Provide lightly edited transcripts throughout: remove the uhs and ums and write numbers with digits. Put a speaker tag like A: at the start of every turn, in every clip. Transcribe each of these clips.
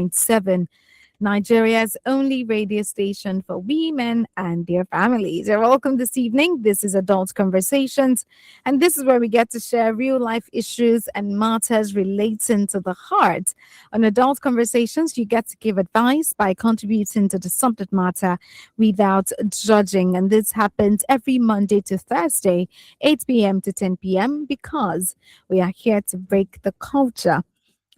A: 7, Nigeria's only radio station for women and their families. You're welcome this evening. This is Adult Conversations, and this is where we get to share real life issues and matters relating to the heart. On Adult Conversations, you get to give advice by contributing to the subject matter without judging. And this happens every Monday to Thursday, 8 p.m. to 10 p.m., because we are here to break the culture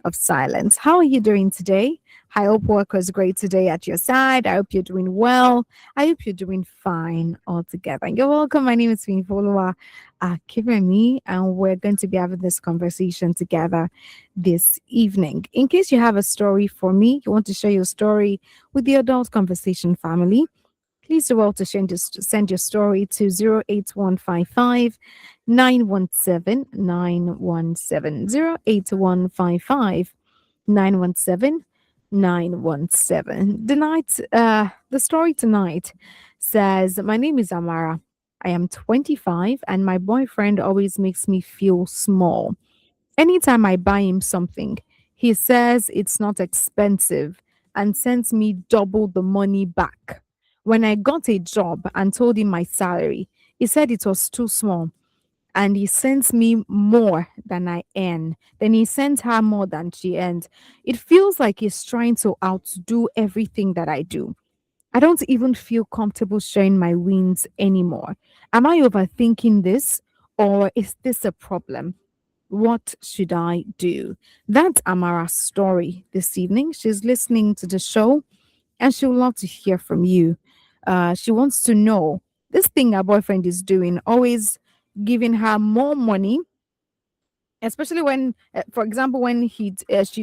A: of silence. How are you doing today? I hope work was great today at your side. I hope you're doing well. I hope you're doing fine altogether. You're welcome. My name is Follower Kiremi, and we're going to be having this conversation together this evening. In case you have a story for me, you want to share your story with the Adult Conversation family, please do well to send your story to 08155 917 917 08155 917 917. The story tonight says, my name is Amara. I am 25 and my boyfriend always makes me feel small. Anytime I buy him something, he says it's not expensive and sends me double the money back. When I got a job and told him my salary, he said it was too small and he sends me more than I earn. Then he sends her more than she earns. It feels like he's trying to outdo everything that I do. I don't even feel comfortable sharing my wins anymore. Am I overthinking this or is this a problem? What should I do? That's Amara's story this evening. She's listening to the show and she would love to hear from you. She wants to know this thing her boyfriend is doing, always giving her more money, especially when for example when she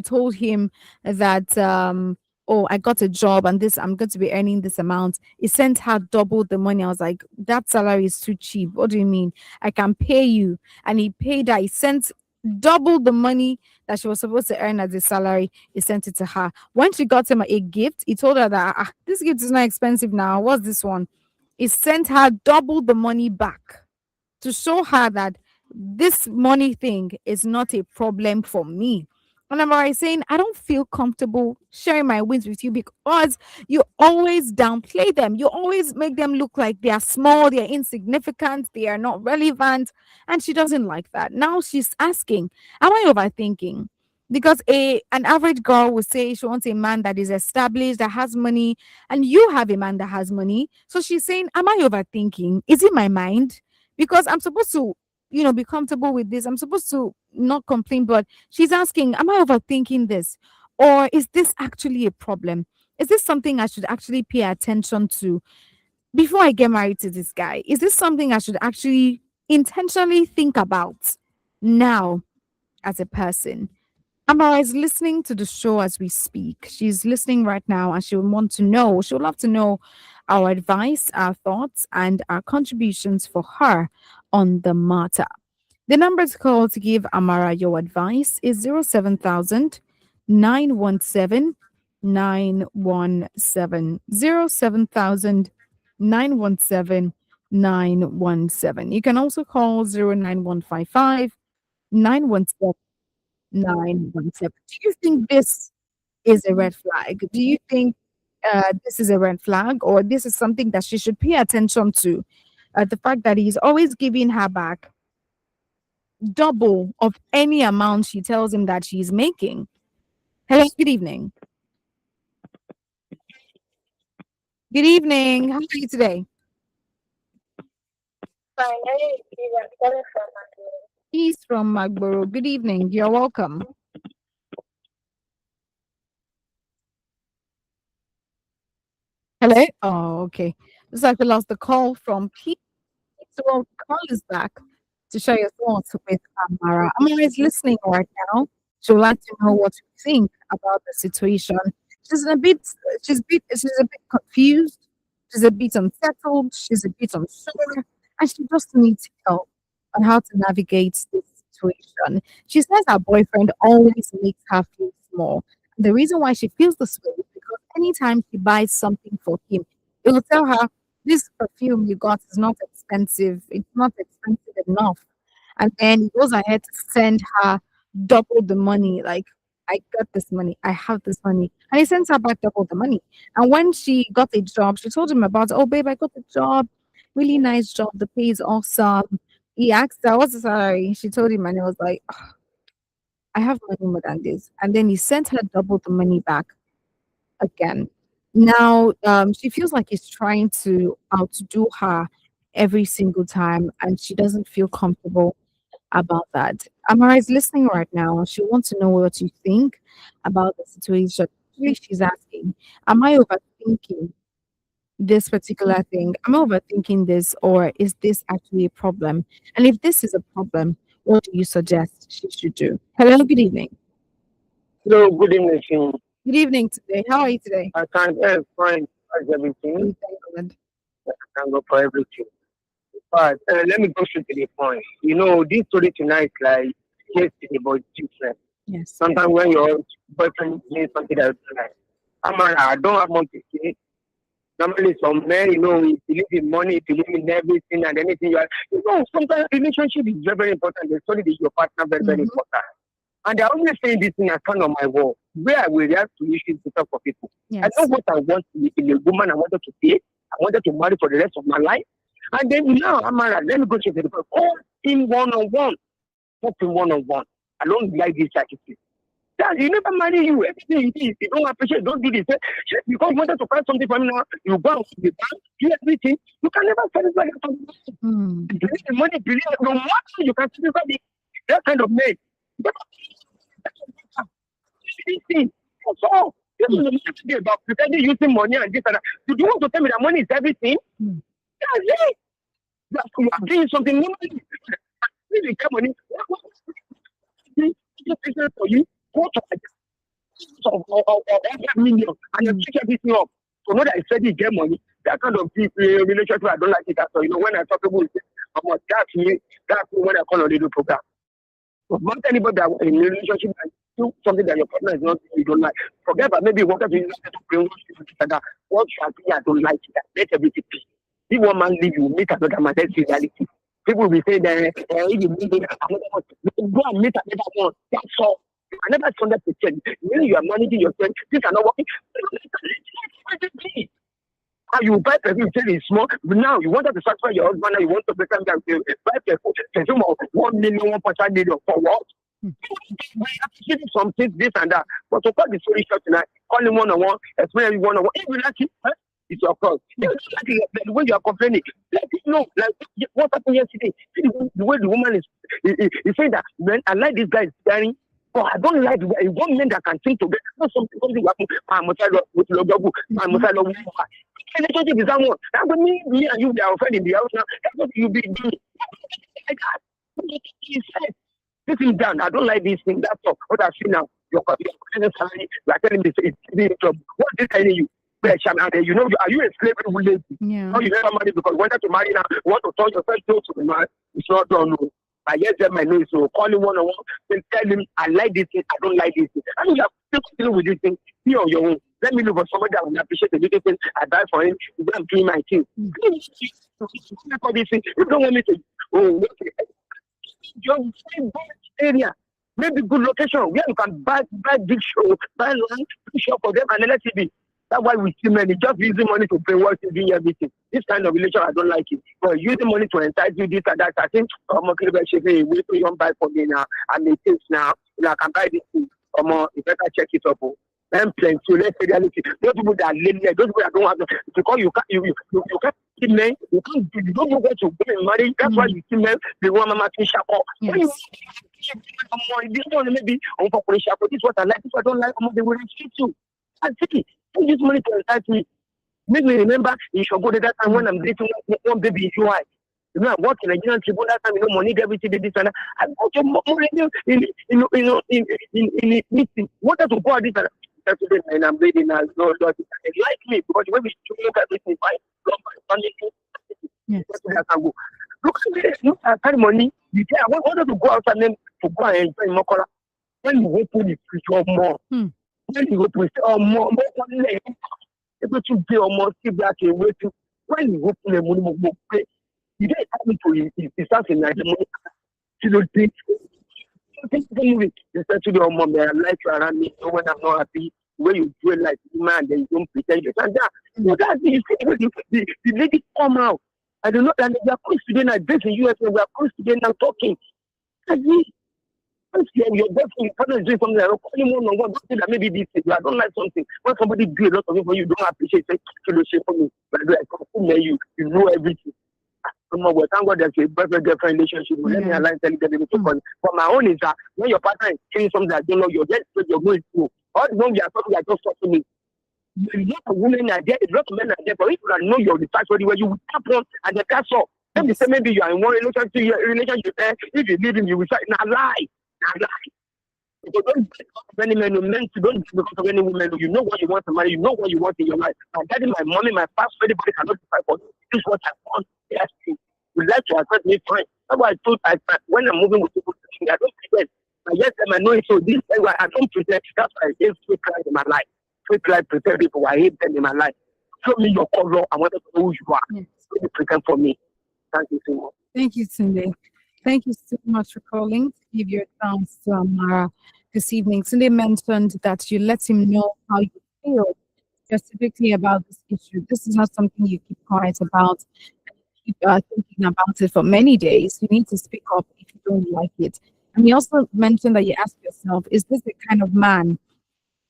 A: told him that oh, I got a job and this I'm going to be earning this amount. He sent her double the money. I was like, that salary is too cheap. What do you mean? I can pay you. And he paid her. He sent double the money that she was supposed to earn as a salary. He sent it to her. When she got him a gift, he told her that this gift is not expensive now. What's this one? He sent her double the money back to show her that this money thing is not a problem for me. And I'm already saying, I don't feel comfortable sharing my wins with you because you always downplay them. You always make them look like they are small, they are insignificant, they are not relevant. And she doesn't like that. Now she's asking, am I overthinking? Because an average girl would say she wants a man that is established, that has money, and you have a man that has money. So she's saying, am I overthinking? Is it my mind? Because I'm supposed to, be comfortable with this. I'm supposed to not complain, but she's asking, am I overthinking this? Or is this actually a problem? Is this something I should actually pay attention to before I get married to this guy? Is this something I should actually intentionally think about now as a person? Amara is listening to the show as we speak. She's listening right now and she would want to know, she would love to know our advice, our thoughts, and our contributions for her on the matter. The number to call to give Amara your advice is 07000 917 917 07000 917 917. You can also call 09155 917 917. Do you think this is a red flag? Do you think this is a red flag or this is something that she should pay attention to? The fact that he's always giving her back double of any amount she tells him that she's making. Hello, good evening. Good evening. How are you today?
B: Fine, I need to see what coming from my
A: He's from Magboro. Good evening. You're welcome. Hello? Oh, okay. Looks like we lost the call from Pete. So we'll call us back to share your thoughts with Amara. Amara is listening right now. She would like to know what you think about the situation. She's a bit, she's a bit confused. She's a bit unsettled. She's a bit unsure, and she just needs help on how to navigate this situation. She says her boyfriend always makes her feel small. The reason why she feels this way is because anytime she buys something for him, it will tell her this perfume you got is not expensive. It's not expensive enough. And then he goes ahead to send her double the money. Like, I got this money. I have this money. And he sends her back double the money. And when she got a job, she told him about, oh, babe, I got a job. Really nice job. The pay is awesome. He asked her, what's the salary? She told him, and he was like, I have money more than this. And then he sent her double the money back again. Now, she feels like he's trying to outdo her every single time, and she doesn't feel comfortable about that. Amara is listening right now. She wants to know what you think about the situation. Actually, she's asking, am I overthinking this particular thing? Am I overthinking this, or is this actually a problem? And if this is a problem, what do you suggest she should do? Hello, good evening.
C: Hello, good evening.
A: Good evening today. How are you today?
C: I can't find everything.
A: We thank God.
C: I can't go for everything. But let me go straight to the point. This story tonight, like yesterday, but it's different.
A: Yes.
C: Sometimes when your boyfriend needs something that's like, Amara, I don't have much to say. Normally, some men, we believe in money, believe in everything and anything. Sometimes relationship is very, very important. The story with your partner very, very important. And I always say this thing I found on my wall, where I will react to issues better for people.
A: Yes.
C: I know what I want in a woman I wanted to date. I wanted to marry for the rest of my life. And then now, Amara, let me go to the point. All in one-on-one. Talk in one-on-one. I don't like this attitude. That you never marry you. Everything you do, you don't appreciate, don't do this. Because you wanted to find something for me now, you go out to the bank, do everything. You can never satisfy that. Believe the money, believe no matter you can satisfy that kind of man. So, this is the about pretending using money and this and that. Do you want to tell me that money is everything? That's it. You are doing something normally. If you get money, for you, go to of 100 million and you pick everything up. So know that I said you get money. That kind of relationship, I don't like it at all. When I talk about it, that's me when I call on the program. But not anybody that in a relationship and do something that your partner is not you don't like. Forget about maybe what if you to bring that. What shall be I don't like that. Let everything be. If one man leave you, meet another man, that's reality. People will say that if you meet another one, go and meet another one. That's all. I never 100%. When you are managing your friends, things are not working. How you buy perfume, say it's small, but now you wanted to satisfy your husband, and you want to become that buy perfume of 1 million, 1.5 million for what? We appreciate some things, this and that. But to cut the story short tonight, call him one-on-one, explain him one-on-one. If you like it, it's your cause. If you like it, the way you are complaining, let it know. Like what happened yesterday. See the way the woman is saying that, man, I like this guy is staring. Oh, I don't like the way you want men that can think together. Not something happen. I must have with Logabu. I must have relationship is that one. That's what me and you are friends in the house now. That's what you be doing. Like that. He said, this is down. I don't like this thing. That's all. What I see now, your salary, you are telling me it's in trouble. What is telling you? Are you a slave who lazy?
A: Yeah.
C: No, you never marry because wanted to marry now. You want to turn yourself close to the man. It's not done. No. I yes, them my name. So call him one-on-one and tell him I like this thing, I don't like this thing. I mean, you have to deal with this thing. Be on your own. Let me look for somebody that will appreciate the little thing I buy for him. I'm doing my thing. You don't want me to. Oh, okay. Just area. Maybe good location where you can buy big show, buy land, big shop for them and let it be. That's why we see many just using money to pay work to doing everything. This kind of relation, I don't like it. But using money to entice you this and that, I think I'm okay with shaking. Wait till you don't buy for me now. And it takes now. I can buy this thing. You better check it up. Then plenty. Let's say reality. Those people that are lazy, those people that don't have because you can't see men. You don't know where to go and marry. That's why you see men. They want mama to shako. This one maybe on for shako. This is what I like. This is what I don't like. They will restrict you. And see. Don't use money to entice me. Make me remember you should go to that time when I'm dating one baby in UI. I work in a Nigerian Tribune that time, money everything this and that. I go to money in meeting. Wanted to go at this and I'm reading now. No, they like me because when we look at this, yes. Look at me, I carry money. You say I wanted to go outside and to go and enjoy Mokora. When you open it, you show more. When you go to more able to pay almost black and wait to when you open the money pay. You don't have to start in the money. You don't think movie. You start to the mom, I like you around me. So when I'm not happy, when you do it like man, then you don't pretend you and that. So that's you see the lady come out. I don't know, and we are close today now, based in US, we are close today now talking. And once your boyfriend, your partner is doing something, like calling one on one, don't say that maybe this is, I don't like something. When somebody do a lot of it for you, don't appreciate it, say, for me. But like, who know you know everything. Thank God there's a boyfriend girlfriend relationship. Let me align tell you get to call. But my own is that when your partner is doing something that you know, you're just you're going through. All the ones you are talking, are just talking me. A lot of women are there, a lot of men are there, but if you can know your research where you will tap on and the that's all. Let me say maybe you are in one relationship there. If you leave him, you will say, nah lie. So don't because of any man, don't because of any woman. You know what you want to marry, you know what you want in your life. My daddy, my mommy, my past, anybody cannot decide for you. This is what I want. Yes, you like to accept me, fine. That's why I told when I'm moving with people, I don't pretend. But yes, I know it. So this is why I don't pretend. That's why I hate fake life in my life. Fake life, pretend people. I hate them in my life. Show me your color. I want to know who you are. Yes. Don't pretend for me. Thank you so much.
A: Thank you, Cindy. Thank you so much for calling. Give your thanks to Amara this evening. Cindy mentioned that you let him know how you feel specifically about this issue. This is not something you keep quiet about. Keep thinking about it for many days. You need to speak up if you don't like it. And you also mentioned that you ask yourself, is this the kind of man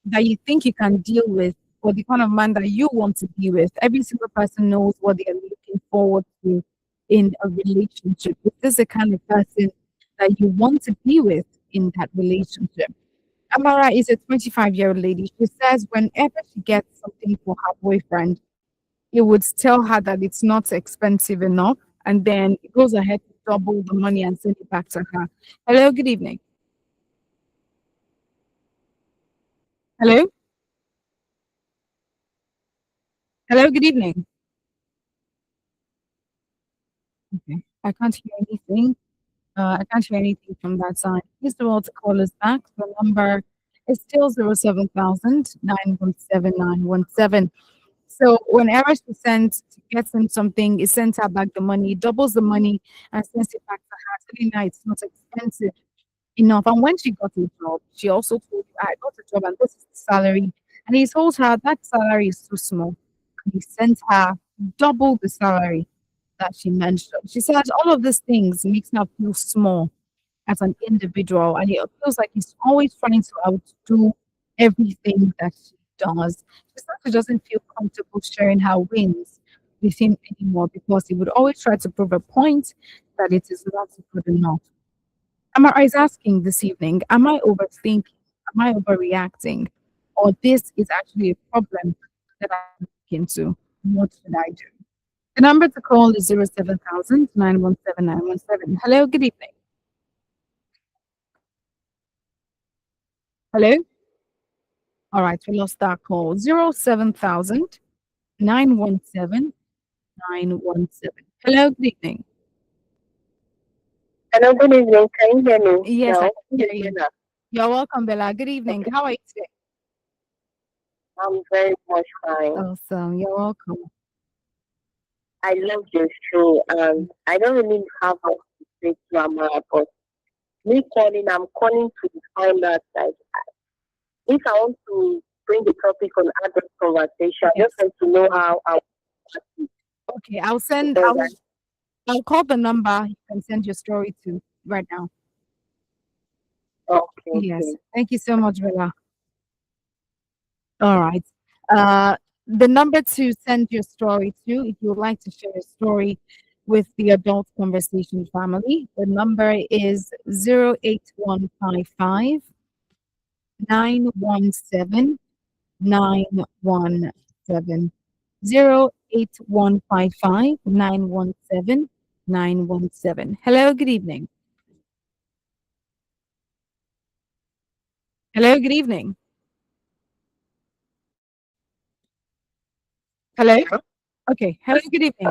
A: that you think you can deal with, or the kind of man that you want to be with? Every single person knows what they are looking forward to in a relationship. Is this the kind of person that you want to be with in that relationship? Amara is a 25-year-old lady. She says whenever she gets something for her boyfriend, it would tell her that it's not expensive enough, and then it goes ahead to double the money and send it back to her. Hello, good evening. Hello? Hello, good evening. Okay, I can't hear anything. I can't hear anything from that side. Please do all to call us back. The number is still 07000 917 So whenever gets him something, it sends her back the money, doubles the money, and sends it back to her. Telling her it's not expensive enough. And when she got a job, she also told you, I got a job and this is the salary. And he told her that salary is too small. And he sent her double the salary that she mentioned. She said all of these things makes her feel small as an individual, and it feels like he's always trying to outdo everything that she does. She said she doesn't feel comfortable sharing her wins with him anymore because he would always try to prove a point that it is not good enough. Amara is asking this evening, am I overthinking? Am I overreacting? Or this is actually a problem that I'm looking into? What should I do? The number to call is 07000 Hello, good evening. Hello? All right, we lost that call. 07000 Hello, good evening.
B: Hello, good evening. Can you hear me?
A: Yes, I can hear you. You're welcome, Bella. Good evening. How are you today?
B: I'm very much fine.
A: Awesome. You're welcome.
B: I love your show. I don't really have much to say to Amara, but I'm calling to find out that if I want to bring the topic on adult conversation, I just want to know how I.
A: Okay, I'll call the number you can send your story to right now.
B: Okay.
A: Yes. Thank you so much, Bella. All right. The number to send your story to, if you would like to share a story with the Adult Conversation family, the number is 08155 917 917. 08155 917 917. Hello, good evening. Hello, good evening. Hello? Okay. Hello, good evening.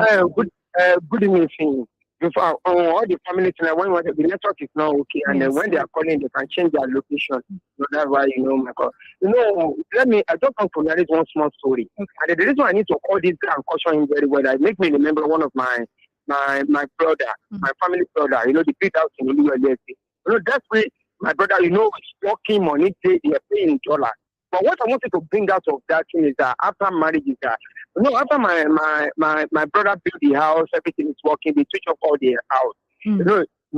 C: Good evening. Before all the family tonight, when the network is not okay, and then when they are calling, they can change their location. So that's why my God. I just want to narrate one small story. Okay. And the reason I need to call this guy and caution him very well, I make me remember one of my brother, my family brother. The pit house in Oluwele. That's way my brother, is working money, they're paying dollar. But what I wanted to bring out of that thing is that after marriage is that, after my brother built the house, everything is working, they switch off all the house.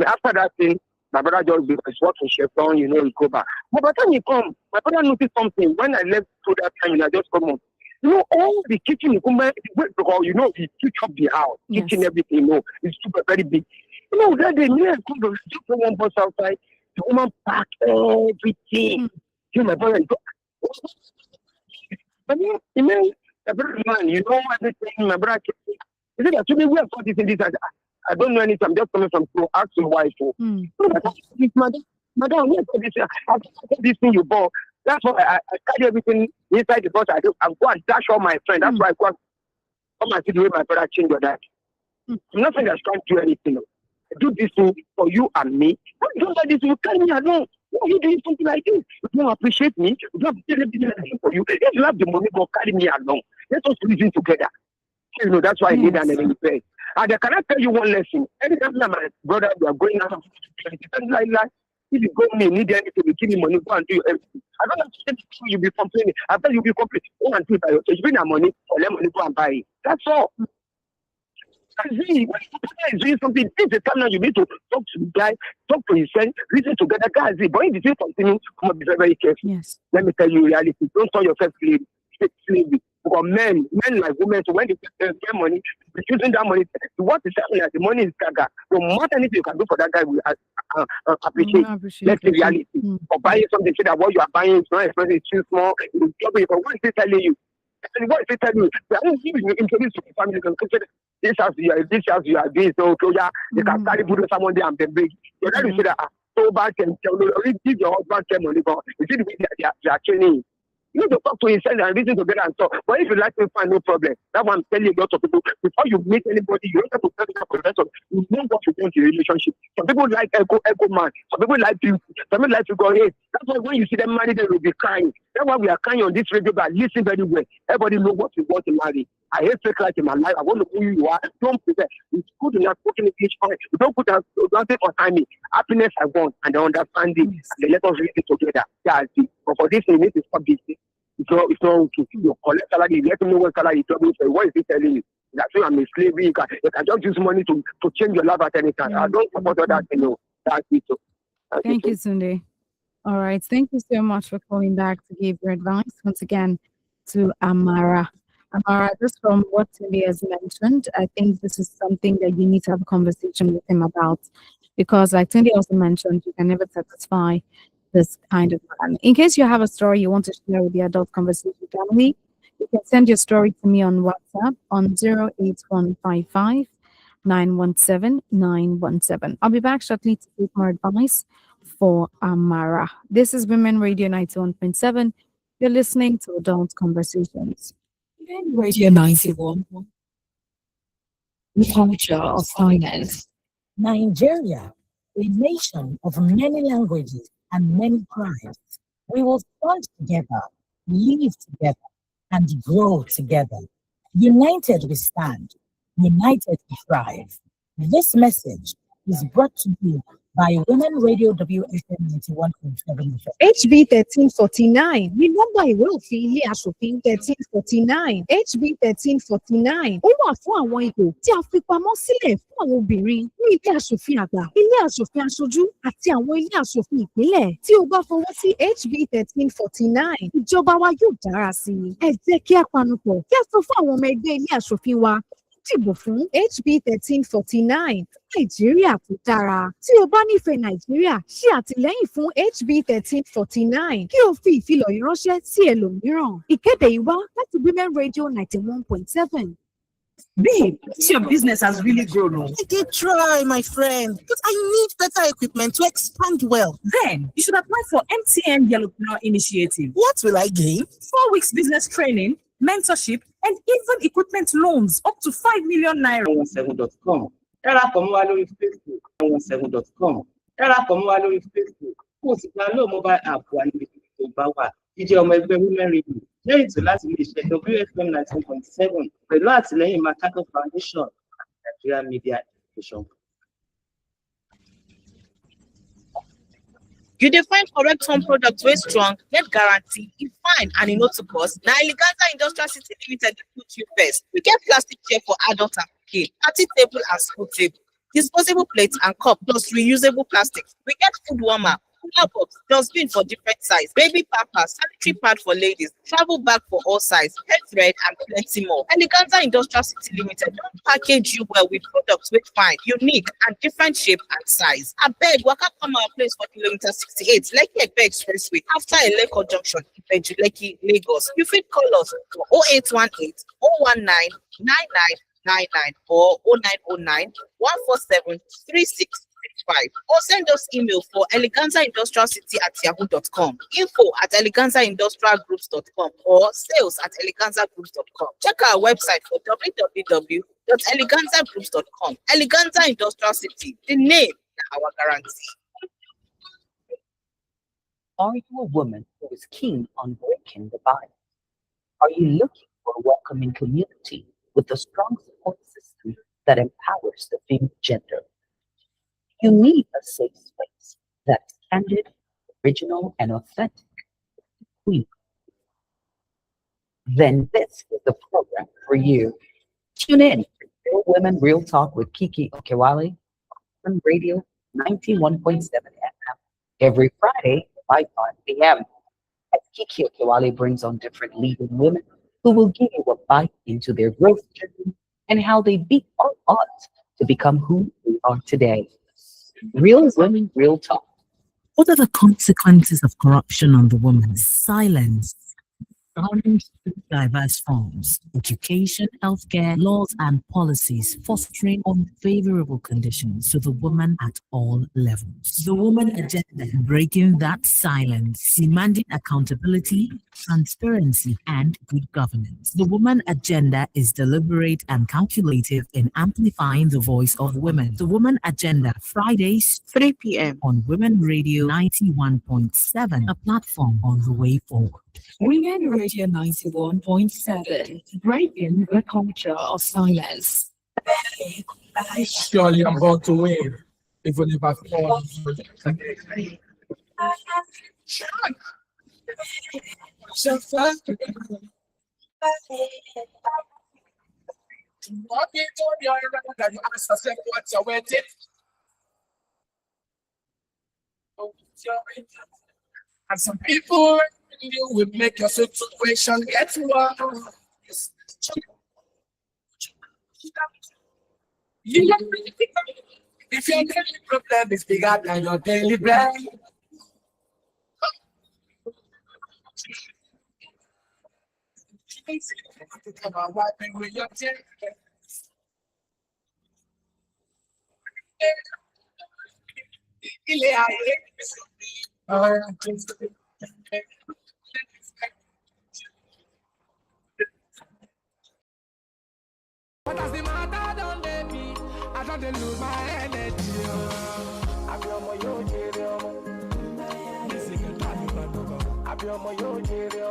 C: After that thing, my brother just because working Chevron, he go back. But by the time he come, my brother noticed something. When I left to that time, I just come home. All the kitchen equipment, because he switch up the house, kitchen, everything, it's super very big. That day, me and come just one bus outside, the woman pack everything. My brother, but the brother man, everything, my brother, he said, actually, we have got this and this. I don't know anything. I'm just coming from school. Ask your wife. Madam, we have got this. I've got this thing you bought. That's why I carry everything inside the bus. I go and dash all my friends. That's why I come and see the way my brother changed your dad. I'm not saying I can't do anything. I do this thing for you and me. Why don't like this? You carry me along. Why are you doing something like this? You don't appreciate me. You don't appreciate everything for you. If you have the money, go carry me along. Let us reason together. That's why I need an enemy. And I cannot tell you one lesson. Anytime my brother, we are going out, like, if you go me, need anything, you give me money, go and do everything. I don't have to say you be complaining. After you be complaining, go and do it by yourself. You bring your money, or let money go and buy it. That's all. When your partner is doing something, it's the time now you need to talk to the guy, talk to his friend, reason together, guys. But if you continue, come on, be very, very careful.
A: Yes.
C: Let me tell you reality. Don't call yourself slavery. Because men like women, so when they get money, they're using that money. What is happening? The money is gaga. No matter anything you can do for that guy, we appreciate. Let's say reality. Or buying something, say that what you are buying is not expensive, it's too small. It's double. But what is it telling you? And what is it telling you? I don't think you introduce to the family, you can consider this house you are doing. So, you can carry food someone there and then big. So then you say that, so bad can tell you, give your husband 10 money, but you see the way they are training. You need to talk to yourself and reason together and talk. But if you like to find no problem, that's why I'm telling you a lot of people. Before you meet anybody, you don't have to tell them for the rest of you know what you want in a relationship. Some people like echo man. Some people like beauty. Some people like to go, hey. That's why when you see them married, they will be crying. That's why we are crying on this radio, but listen very well. Everybody know what you want to marry. I hate fake life in my life. I want to know who you are. Don't prepare. It's good enough spoken English. Don't put us, don't take on time. Happiness I want and the understanding. And then let us read it together. That's it. But for this, we need to stop this. It's not okay. You collect salary, you let me know what salary is telling you. What is he telling you? That's why I'm a slave. You can just use money to change your life at any time. I don't support all that, That's it.
A: Thank you, Sunday. All right. Thank you so much for calling back to give your advice once again to Amara. Amara, just from what Sunday has mentioned, I think this is something that you need to have a conversation with him about. Because like Sunday also mentioned, you can never satisfy this kind of man. In case you have a story you want to share with the Adult Conversation family, you can send your story to me on WhatsApp on 08155 917 917. I'll be back shortly to give more advice for Amara. This is Women Radio 91.7. You're listening to Adult Conversations.
D: Women Radio 91. The culture of finance.
E: Nigeria, a nation of many languages and many tribes. We will stand together, live together, and grow together. United we stand, united we thrive. This message is brought to you by Women Radio WFM 91.7.
A: HB 1349 ní nọ́mbà ìwé òfin ilé aṣòfin 1349. HB 1349 ó wà fún àwọn ipò tí a fi pamọ́ sílẹ̀ fún àwọn obìnrin ní ilé aṣòfin àgbà, ilé aṣòfin aṣojú àti àwọn ilé aṣòfin ìpínlẹ̀. Tí o bá fọwọ́ sí HB 1349, ìjọba wa yóò dára sí i. Ẹ jẹ́ kí a panupọ̀ kí a sọ fún àwọn ọmọ ẹgbẹ́ ilé aṣòfin wa dìbò fún HB 1349 Nàìjíríà tó dára. Tí o bá nífẹ̀ẹ́ Nàìjíríà, ṣe àtìlẹ́yìn fún HB 1349 kí o fi ìfilọ̀ yìí ránṣẹ́ sí ẹlòmíràn. Ìkéde yìí wá láti Women Radio 91.7.
F: Babe, your business has really grown.
G: I did try, my friend, but I need better equipment to expand well.
F: Then you should apply for MTN Yellowpreneur Initiative.
G: What will I gain?
F: 4 weeks business training, mentorship, and even equipment loans up to 5 million naira.
H: 17.com. Darapọ̀ mọ́ wa lórí Facebook 17.com. Darapọ̀ mọ́ wa lórí Facebook. Kò sì download mobile app wa níbi tó bá wà. Jíjẹ́ ọmọ ẹgbẹ́ Women Radio jẹ́ ètò láti lè ṣe WFM 19.7 pẹ̀lú àtìlẹ́yìn Makato Foundation and Nigeria Media Education.
G: You dey find correct home product wey strong, get guarantee, e fine and e no too cost. Na Eleganza Industrial City Limited dey put you first. We get plastic chair for adult and pikin, party table and school table, disposable plates and cup plus reusable plastics. We get food warmer, cooler box, dustbin for different size, baby pampers, sanitary pad for ladies, travel bag for all size, hair thread and plenty more. Eleganza Industrial City Limited don package you well with products wey fine, unique and different shape and size. Abeg waka come our place for kilometer 68 Lekki Epe Expressway after Eleko Junction, Ibeju Lekki, Lagos. You fit call us for 0818 019 9999 or 0909 147 3665 or send us email for eleganzaindustrialcity@yahoo.com, info@eleganzaindustrialgroups.com or sales@eleganzagroups.com. Check our website for www.eleganzagroups.com. Eleganza Industrial City, the name na our guarantee.
I: Are you a woman who is keen on breaking the bias? Are you looking for a welcoming community with a strong support system that empowers the female gender? You need a safe space that is candid, original, and authentic. Then this is the program for you. Tune in for Real Women, Real Talk with Kiki Okewale on Radio 91.7 FM every Friday by 5 p.m. As Kiki Okewale brings on different leading women who will give you a bite into their growth journey and how they beat all odds to become who they are today. Real Women, Real Talk.
E: What are the consequences of corruption on the woman? Silence. Violence in diverse forms, education, healthcare, laws, and policies fostering unfavorable conditions to the woman at all levels. The woman agenda, breaking that silence, demanding accountability, transparency, and good governance. The woman agenda is deliberate and calculative in amplifying the voice of women. The woman agenda, Fridays, 3 p.m. on Women Radio 91.7, a platform on the way forward.
D: Women Radio 91.7, breaking the culture of silence.
J: Surely I'm about to win, even if I fall. So fast. What you told me, I remember that you asked yourself what's your waiting. And some people you will make your situation get worse. If your daily problem is bigger than your daily bread, come on, wiping with your tears. What does the matter? Don't let me. I don't lose my energy. I be on my yo, Jerry. I be on my yo, Jerry.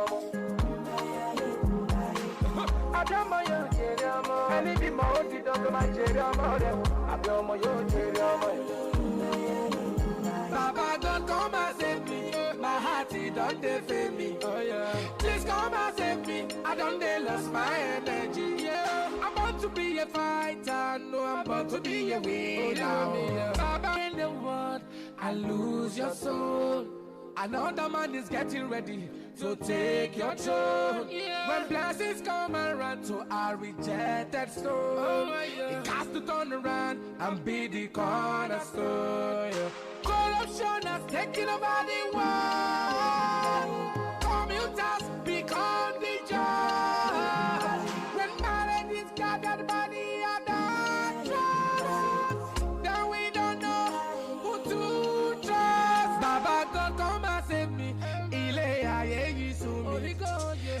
J: I be on my yo, Jerry. I need the most to do my Jerry. I be on my yo, Jerry. Baba, don't come and save me. My heart, it don't defend me. Oh, yeah. Please come and save me. I don't lost my energy. Yeah. I'm about to be a fighter. No, I'm about to be a winner. Baba, in the world, I lose your soul. Another man is getting ready to take your throne. Yeah. When blessings come around to our rejected soul, it has to turn around and be the cornerstone. Yeah. Corruption has taken over the world. Commuters become the judge. When marriage is gathered money and not trust, then we don't know who to trust. Baba God, come and save me.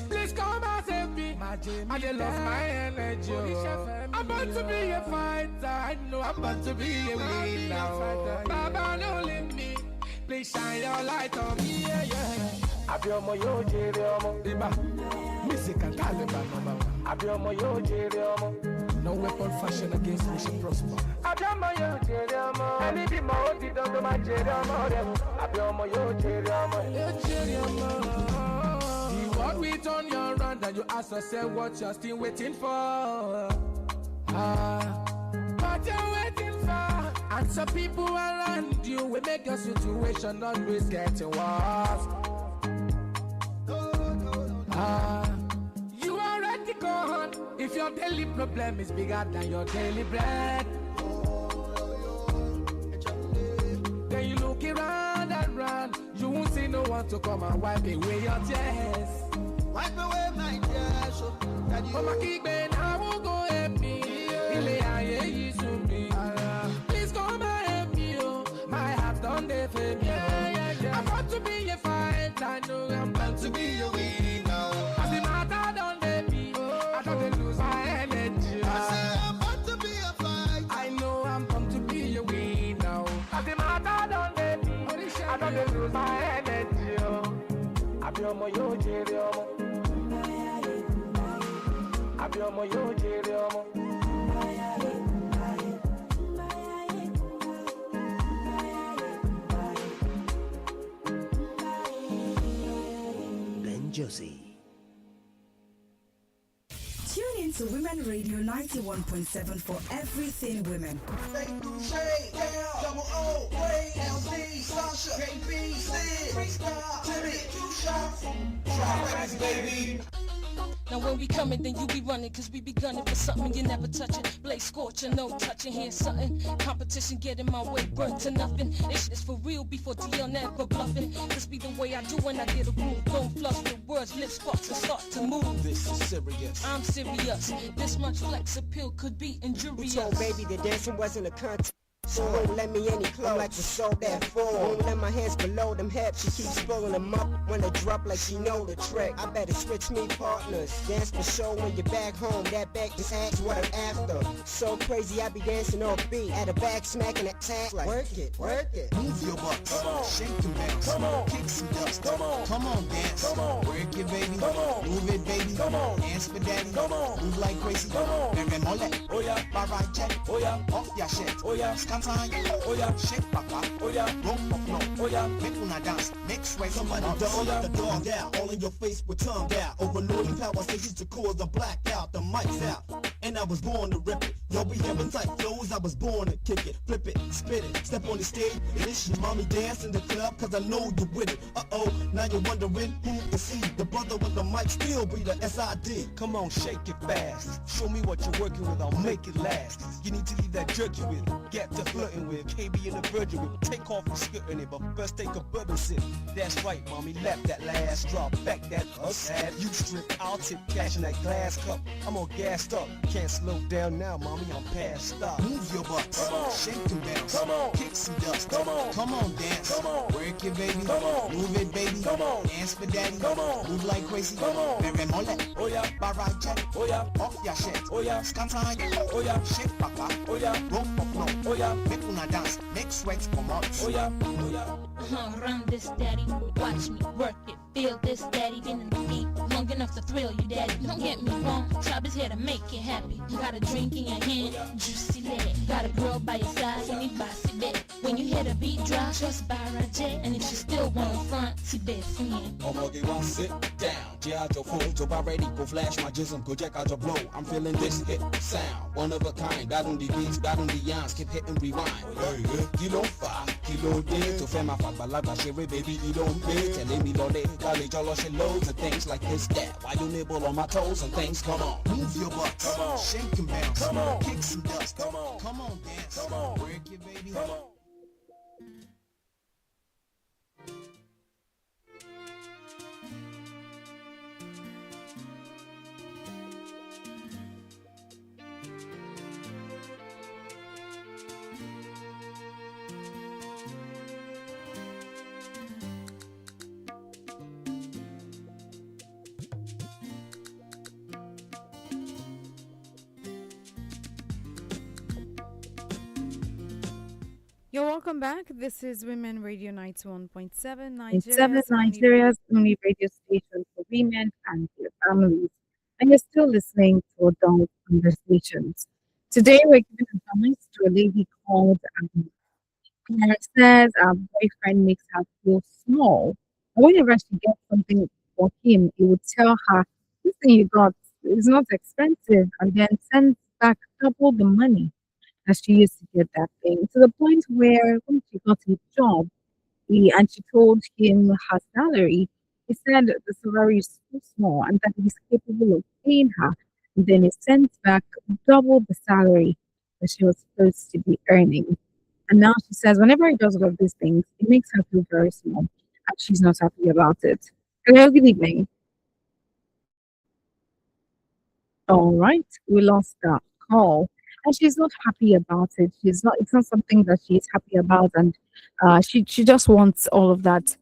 J: Please come and save me. I just lost my energy. I'm about to be a fighter. I know I'm about to be a winner. Baba, don't leave me. Please shine your light on me. Yeah, yeah. I be on my yo, Jerry. Music and Taliban. I be on my yo, Jerry. No weapon fashioned against me shall prosper. The world we turn you around and you ask yourself what you're still waiting for. What you're waiting for. And some people around you will make your situation always getting worse. You already gone. If your daily problem is bigger than your daily bread, then you look around and round. You won't see no one to come and wipe away your tears. Wipe away my tears. So that you Mama keep it, I won't go help me. Please come and help me. My heart's done there for me. I want to be a fight. I know I'm bound to be a winner. As the matter done there be, I don't lose my energy. I say I'm bound to be a fight. I know I'm bound to be a winner. As the matter done there be, I don't lose my energy. I be on my yo, Jerry. I be on my yo, Jerry.
K: Josie.
L: Tune in to Women Radio 91.7 for everything women.
M: Now when we coming, then you be running, cause we be gunning for something you never touch it. Blaze scorching, no touching, here's something. Competition get in my way, burnt to nothing. This shit is for real before DL never bluffing. This be the way I do when I get a groove. Don't fluff the words, lips sparks and start to move.
K: This is serious.
M: I'm serious. This much flex appeal could be injurious.
N: You told baby the dancing wasn't a contest. So won't let me any clothes. I'm like the soul that fall. Won't let my hands below them hips. She keeps pulling them up when they drop like she know the trick. I better switch me partners. Dance for show when you're back home. That back is ass what I'm after. So crazy I be dancing off beat. At a back smacking that tag like work it, work it.
K: Move your butt. Come on. Shake and bounce. Come on. Kick some dust. Come on. Come on, dance. Come on. Work it, baby. Come on. Move it, baby. Come on. Dance for daddy. Come on. Move like crazy. Come on. Bang mole. Oh yeah. Bye check. Oh yeah. Off your shit. Oh yeah. Scan time. Oh yeah. Shake papa. Oh yeah. Rock no. Oh yeah. Make una dance. Make sway. Somebody dog the dog out. All in your face with tongue out. Overloading power stations to cause a blackout. The mic's out. And I was born to rip it. Yo, we having tight flows. I was born to kick it. Flip it. Spit it. Step on the stage. And this your mommy dance in the club. Cause I know you with it. Uh-oh. Now you're wondering who is he? The brother with the mic still be the SID. Come on, shake it fast. Show me what you're working with. I'll make it last. You need to leave that jerky with. Get to flirting with. KB in the Virgin with. Take off and skirting it. But first take a bourbon sip. That's right, mommy. Left that last drop. Back that sad. You strip. I'll tip cash in that glass cup. I'm all gassed up. Can't slow down now, mommy. I'm past up. Move your butt. Come on. Shake and bounce. Come on. Kick some dust. Come on. Come on, dance. Come on. Work it, baby. Come on. Move it, baby. Come on. Dance for daddy. Come on. Move like crazy. Come on. Bang mole. Oh yeah. Barra check. Oh yeah. Off your shit. Oh yeah. Scan time. Oh yeah. Shake papa. Oh yeah. Roll no. Oh yeah. Make una dance. Make sweat come out. Oh yeah. Oh yeah.
O: Run this daddy. Watch me work it. Feel this daddy. Been in the beat. Long enough to thrill you, daddy. Don't get me wrong. Tribe is here to make it happy. Got a drink in your hand. Juicy leg. Got a girl by your side. Any bossy bit. When you hear the beat drop, just Barra J. And if you still want to front, see best friend.
P: Omoge one sit down. G.I. Joe phone. Joe ready. Go flash my jism. Go check out your blow. I'm feeling this hit sound. One of a kind. Bad on the beats. Bad on the yams. Keep hitting rewind. Hey, kilo fa. Kilo day. To fair my fuck. Balagba shere baby. You don't pay. Telling me lole. Golly jolo shit loads of things like this that. Why you nibble on my toes and things? Come on.
K: Move your butt. Come on. Shake and bounce.
P: Come on.
K: Kick some dust. Come on. Come on, dance.
P: Come on.
K: Work it, baby.
P: Come on.
A: You're welcome back. This is Women Radio 91.7,
Q: Nigeria's only radio station for women and their families. And you're still listening to Adult Conversations.
A: Today we're giving advice to a lady called Amara. Says our boyfriend makes her feel small. And whenever she gets something for him, he would tell her, "This thing you got is not expensive," and then sends back double the money as she used to get that thing. To the point where when she got a job, and she told him her salary. He said the salary is too small and that he's capable of paying her. And then he sent back double the salary that she was supposed to be earning. And now she says whenever he does all of these things, it makes her feel very small and she's not happy about it. Hello, good evening. All right, we lost that call. And she's not happy about it. She's not. It's not something that she's happy about, and she just wants all of that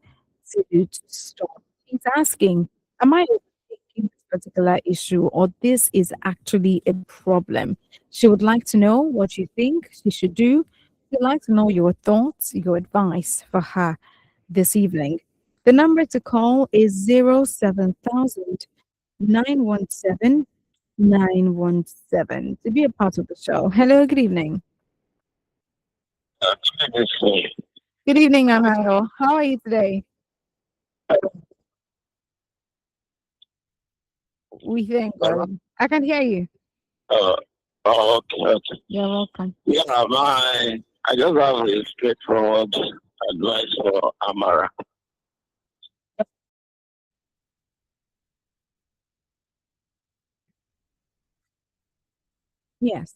A: to stop. She's asking, "Am I overthinking this particular issue, or this is actually a problem?" She would like to know what you think she should do. She'd like to know your thoughts, your advice for her this evening. The number to call is 07000 917 917 to be a part of the show. Hello, good evening. Good evening, Amara. How are you today? We thank God. I can hear you.
R: Okay.
A: You're welcome.
R: Yeah, I just have a straightforward advice for Amara.
A: Yes.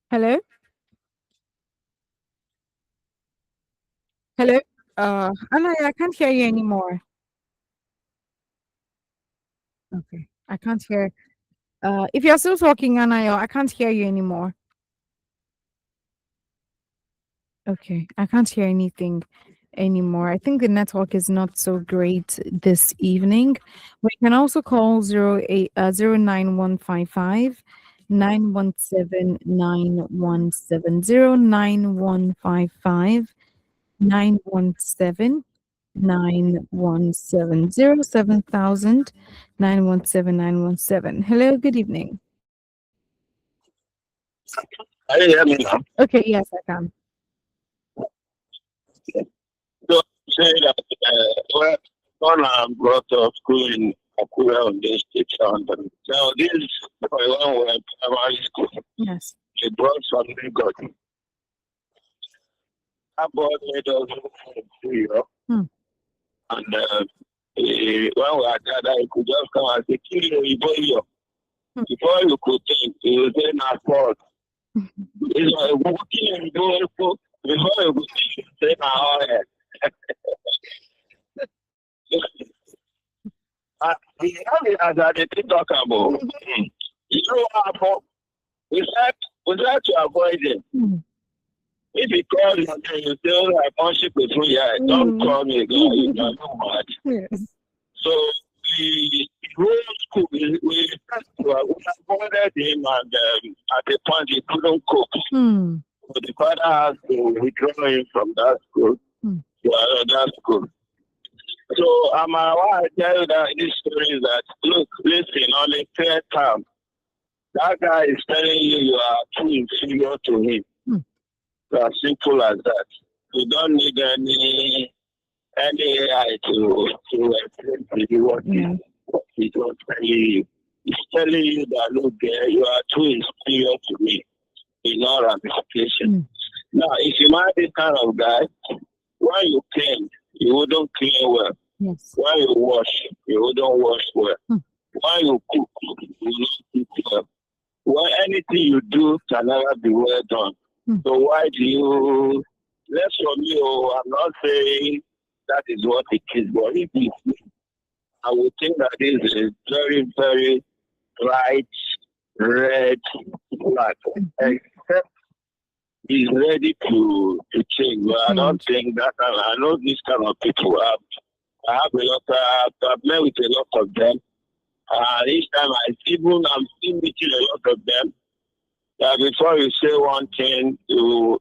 A: Hello? Hello? Anna, I can't hear you anymore. Okay. I can't hear. If you're still talking, Anna, I can't hear you anymore. Okay. I can't hear anything anymore. I think the network is not so great this evening. We can also call 09155 917 917 09155 917 917 07000 917 917. Hello, good evening.
R: Can you hear me now?
A: Okay, yes, I can.
R: So say that when I'm brought up school in Akura on this station, so this for one were primary school.
A: Yes.
R: She brought something good. I bought it also for you. And when we are gathered, you could just come and say, "Kill you, boy." Before you could think, you would say, "Not fault." It's like walking and going for before you could think, you say, "Not all right." As I did talk about, you know what? We have to avoid it. If you call you and you say, "Oh, I can't ship with you," don't call me again. You know what?
A: Yes.
R: So we wrote school. We avoided him, and at the point he couldn't cope. So the father has to withdraw him from that school to another school. So why I tell you that this story is that, look, listen, on a fair term, that guy is telling you you are too inferior to him. As simple as that. You don't need any AI to explain to you what he's not telling you. He's telling you that, look, you are too inferior to me in all ramifications. Now, if you marry this kind of guy, when you clean, you wouldn't clean well.
A: Yes.
R: When you wash, you wouldn't wash well. When you cook, you wouldn't cook well. When anything you do can never be well done. So why do you, less from you, I'm not saying that is what it is, but if it's me, I would think that this is a very, very bright red flag, except he's ready to change. But I don't think that, I know these kind of people. I have a lot, I've met with a lot of them. Each time I'm still meeting a lot of them. Before you say one thing, you will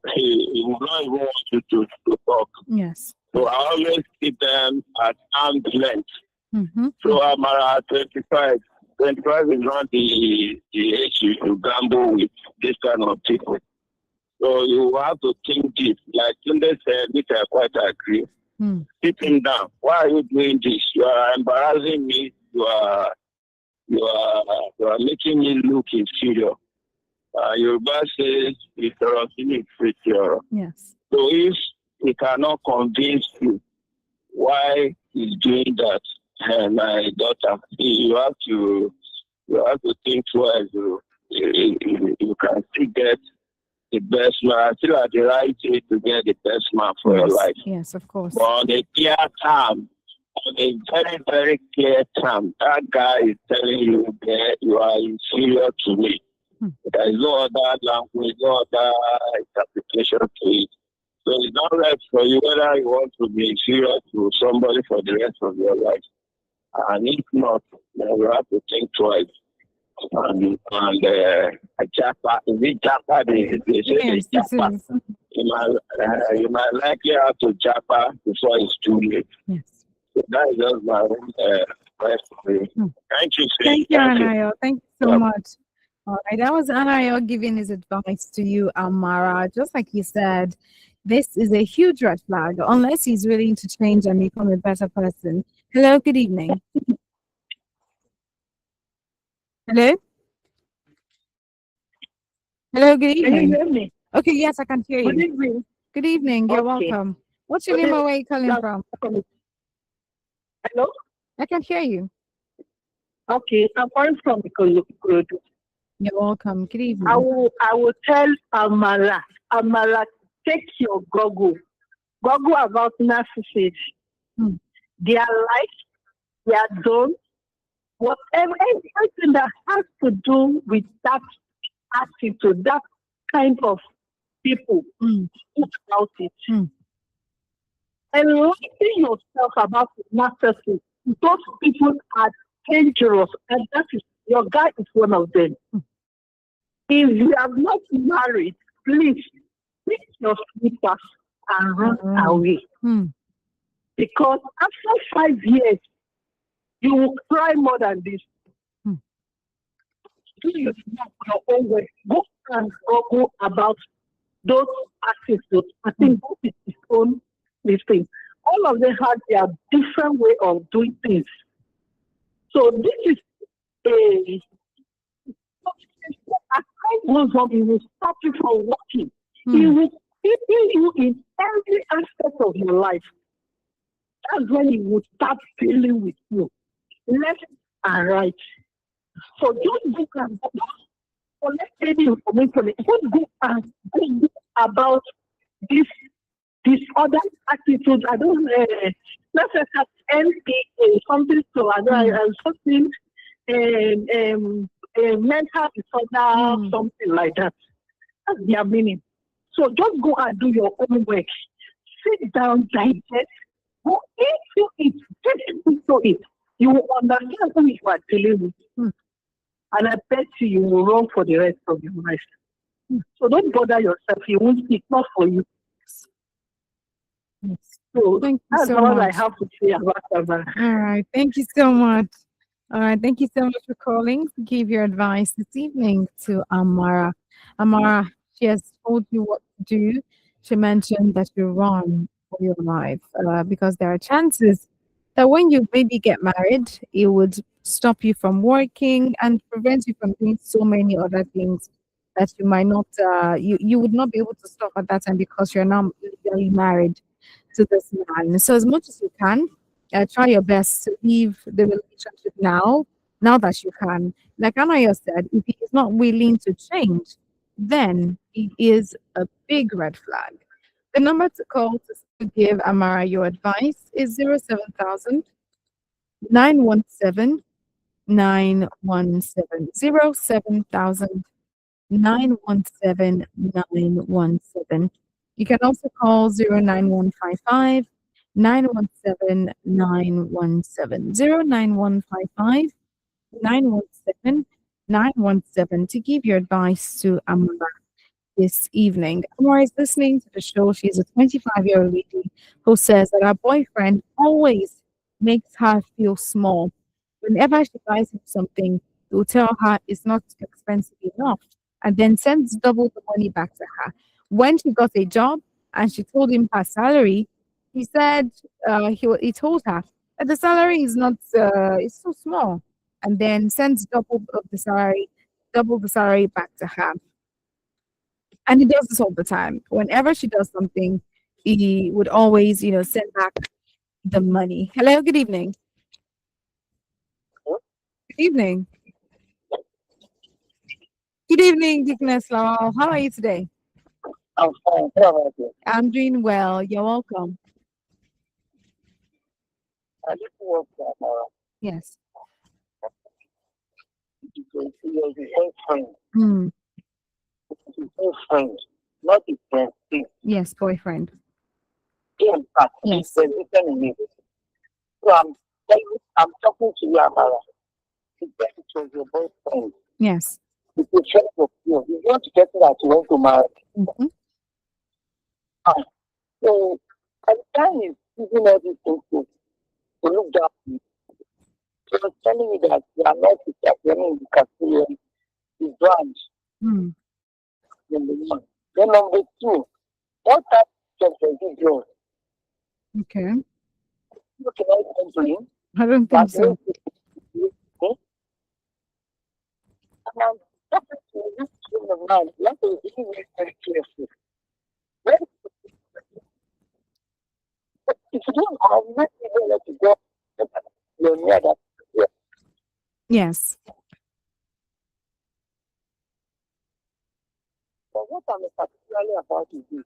R: not even want you to talk.
A: Yes.
R: So I always keep them at arm's length. So I'm at 25. 25 is not the age you should gamble with this kind of people. So you have to think deep. Like Tunde said, which I quite agree. Sit him down. Why are you doing this? You are embarrassing me. You are making me look inferior. Yoruba says it's inferior.
A: Yes.
R: So if he cannot convince you why he's doing that, my daughter, you have to think twice. You can still get the best man, still at the right age to get the best man for your life.
A: Yes, of course.
R: But on a clear term, on a very, very clear term, that guy is telling you that you are inferior to me. There is no other language, no other interpretation to it. So it's not right for you whether you want to be inferior to somebody for the rest of your life. And if not, then you have to think twice. And Japa, is it Japa? They say
A: Yes,
R: it's Japa. You might likely have to Japa before it's too late.
A: Yes.
R: So that is just my own advice for you. Thank you, Sid.
A: Thank you, Anayo. Thank you so much. All right, that was Anayo giving his advice to you, Amara. Just like he said, this is a huge red flag unless he's willing to change and become a better person. Hello, good evening. Hello? Hello, good evening.
S: Can you hear me?
A: Okay, yes, I can hear you.
S: Good evening.
A: Good evening. You're
S: Okay.
A: welcome. What's your name and where are you calling from?
S: Hello?
A: I can hear you.
S: Okay, I'm calling from Ikorodu.
A: You're welcome. Good evening.
S: I will tell Amara, take your Google about narcissists. Their life, their zone, whatever, everything that has to do with that attitude, that kind of people, think about it. Enlightening yourself about narcissists. Those people are dangerous, and that is your guy is one of them. If you are not married, please pick your slippers and run away. Because after 5 years, you will cry more than this. Do your own way. Go and Google about those attitudes. I think both is his own thing. All of them have their different way of doing things. So this is a as time goes on, it will stop you from working. It will keep you in every aspect of your life. That's when it will start dealing with you, left and right. So don't go and collect any information. Don't go and think about this other attitude. I don't let's say that NPA, something so something mental disorder, something like that. That's their meaning. So just go and do your own work. Sit down, digest, go into it, get into it. You will understand who you are dealing with. And I bet you will run for the rest of your life. So don't bother yourself. You won't, it's not for you. So that's
A: so
S: all
A: much.
S: I have to say about that.
A: All right. Thank you so much. All right. Thank you so much for calling to give your advice this evening to Amara. Amara, she has told you what to do. She mentioned that you run for your life because there are chances that when you maybe get married, it would stop you from working and prevent you from doing so many other things that you might not, you would not be able to stop at that time because you're now legally married to this man. So as much as you can, try your best to leave the relationship now that you can. Like Anaya said, if he is not willing to change, then it is a big red flag. The number to call to give Amara your advice is 07000 917 917 07000 917 917. You can also call 09155 917 917 09155 917 917 to give your advice to Amara this evening. Amara is listening to the show. She's a 25-year-old lady who says that her boyfriend always makes her feel small. Whenever she buys him something, He will tell her it's not expensive enough and then sends double the money back to her. When she got a job and she told him her salary, he said he told her that the salary is not it's so small, and then sends double the salary back to her. And he does this all the time. Whenever she does something, he would always, send back the money. Hello, good evening. Good evening. Good evening, Dickness Lawal. How are you today?
C: I'm fine. How about you?
A: I'm doing well. You're welcome.
C: I just work for Amara.
A: Yes.
C: You're a friend.
A: Hmm.
C: You're a friend, not a friend.
A: Yes, boyfriend.
C: In fact,
A: Yes.
C: he's listening to me. So I'm talking to you, Amara. It was your boyfriend.
A: Yes.
C: It's a friend of you. You want to get that you want to marry.
A: Mm-hmm.
C: So, at the time he's using everything to look down. He was telling me that you are not interfering in the Castilian. He's blind. Number one. Then number two, what type of job does he do?
A: Okay.
C: You cannot complain.
A: I don't think so.
C: And I'm talking to this friend of mine. You have to be very, very careful. If you don't have nothing let you go, you're near that.
A: Yes.
C: But what I'm particularly about is this.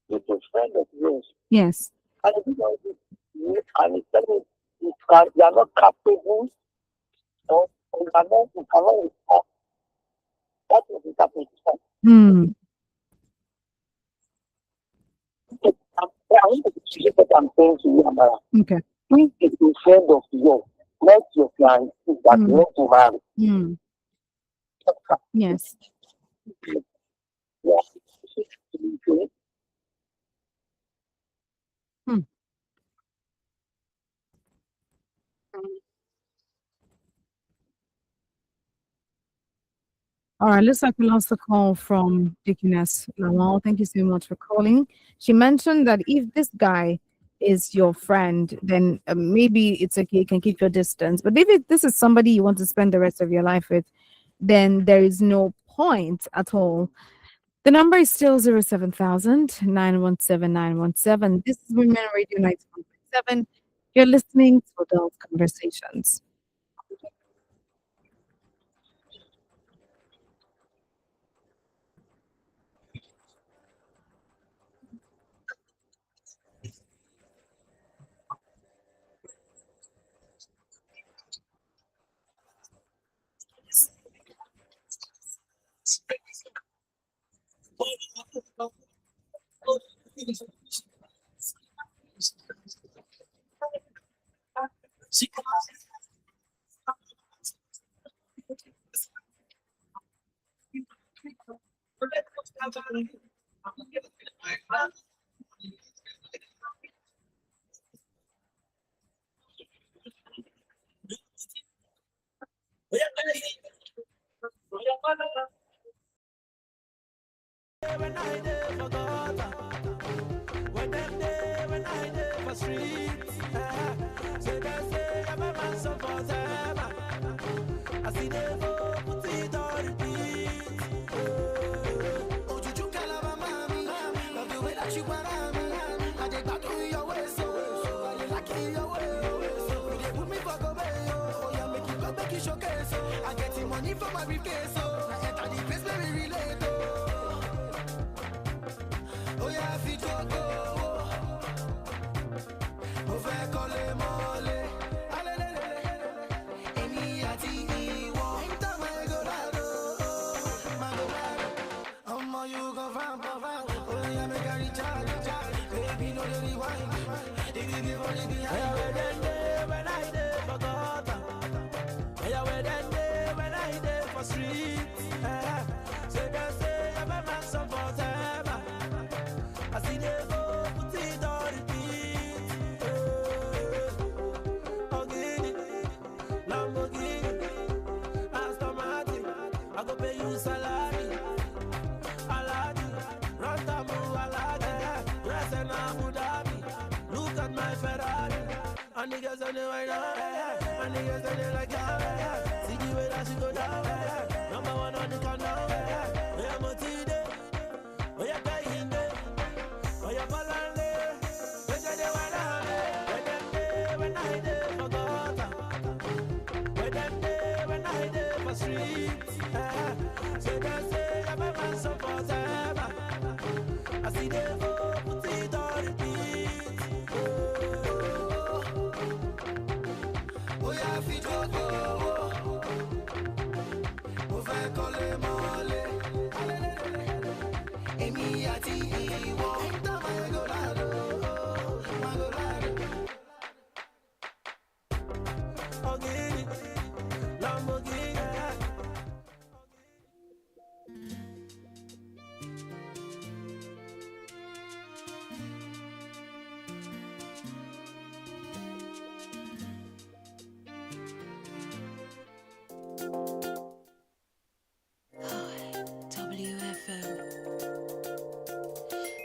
C: It's a friend of yours.
A: Yes.
C: And if you don't do it, and it's telling you are not capable, or you cannot respond. That is the happening. I want to see what I'm saying to you, Amara.
A: Okay.
C: If it's a friend of yours, let your fiancé that you want to marry.
A: Yes. All right, looks like we lost a call from Dickiness Lamal. Thank you so much for calling. She mentioned that if this guy is your friend, then maybe it's okay, you can keep your distance. But if this is somebody you want to spend the rest of your life with, then there is no point at all. The number is still 07000 917 917. This is Women Radio 91.7. You're listening to Adult Conversations.
J: When I did for gutter, when them day when I did for streets, say they say I'm a man so for them. I see them go put it on repeat. Oh, you calava mami, love the way that you want me. I did back to your way, so I like your way. So they put me for go away, oh yeah, make you showcase. So I get the money for my briefcase, so I enter the place where we relate. Oh yeah, fi jogo, mo fẹ́ kọ́lé mọ́lé, alelelele, èmi àti ìwọ, ìtàwọn ẹgọ́dàdó, magọ́dàdó, ọmọ you go fam, oh yeah, make I recharge, baby no dey rewind, dig for the behind. Oh yeah, where them dey when I dey for gutter, oh yeah, where them dey when I dey for street, say them And the girls on the right now, and the girls on the like, see the way that she go down, number one on the countdown, we are motivated, we are dying there, we are balance, we are the one when I did for God, when I did for streets, so they say I'm a man so forever, I see them go put it on repeat. Oya fi jogo, mo fẹ́ kọ́lé mọ́lé. Èmi àti ìwọ, magolado. Ogini, Lamborghini.
T: WFM.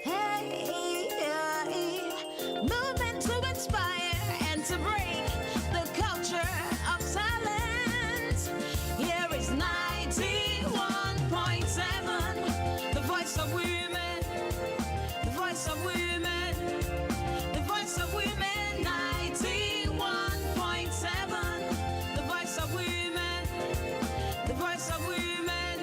T: Hey, movement to inspire and to break the culture of silence. Here is 91.7, the voice of women, the voice of women, the voice of women. 91.7, the voice of women, the voice of women,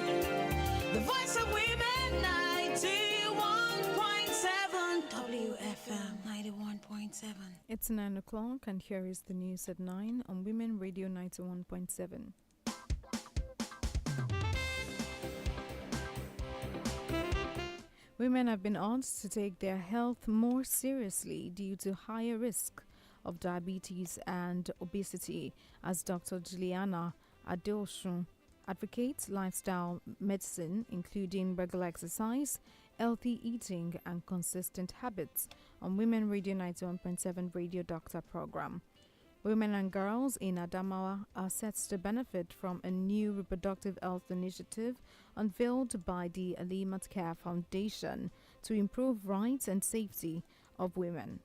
T: the voice of women. 91.7 WFM. 91.7.
A: It's 9 o'clock, and here is the news at 9 on Women Radio 91.7. Women have been urged to take their health more seriously due to higher risk of diabetes and obesity, as Dr. Juliana Adeosun advocates lifestyle medicine, including regular exercise, healthy eating, and consistent habits on Women Radio 91.7 Radio Doctor program. Women and girls in Adamawa are set to benefit from a new reproductive health initiative unveiled by the Alimat Care Foundation to improve rights and safety of women.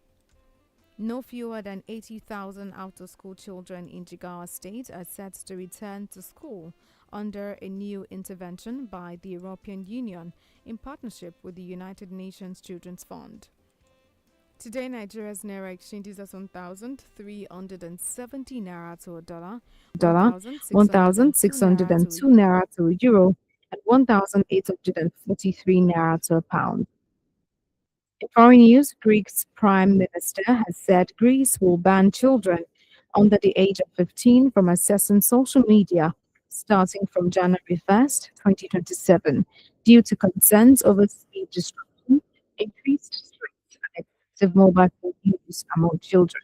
A: No fewer than 80,000 out-of-school children in Jigawa State are set to return to school under a new intervention by the European Union in partnership with the United Nations Children's Fund. Today, Nigeria's naira exchanges at 1,370 naira to a dollar, 1,602 naira to a euro, and 1,843 naira to a pound. In foreign news, Greece's prime minister has said Greece will ban children under the age of 15 from accessing social media starting from January 1st, 2027, due to concerns over speed disruption, increased stress, and excessive mobile phone use among children.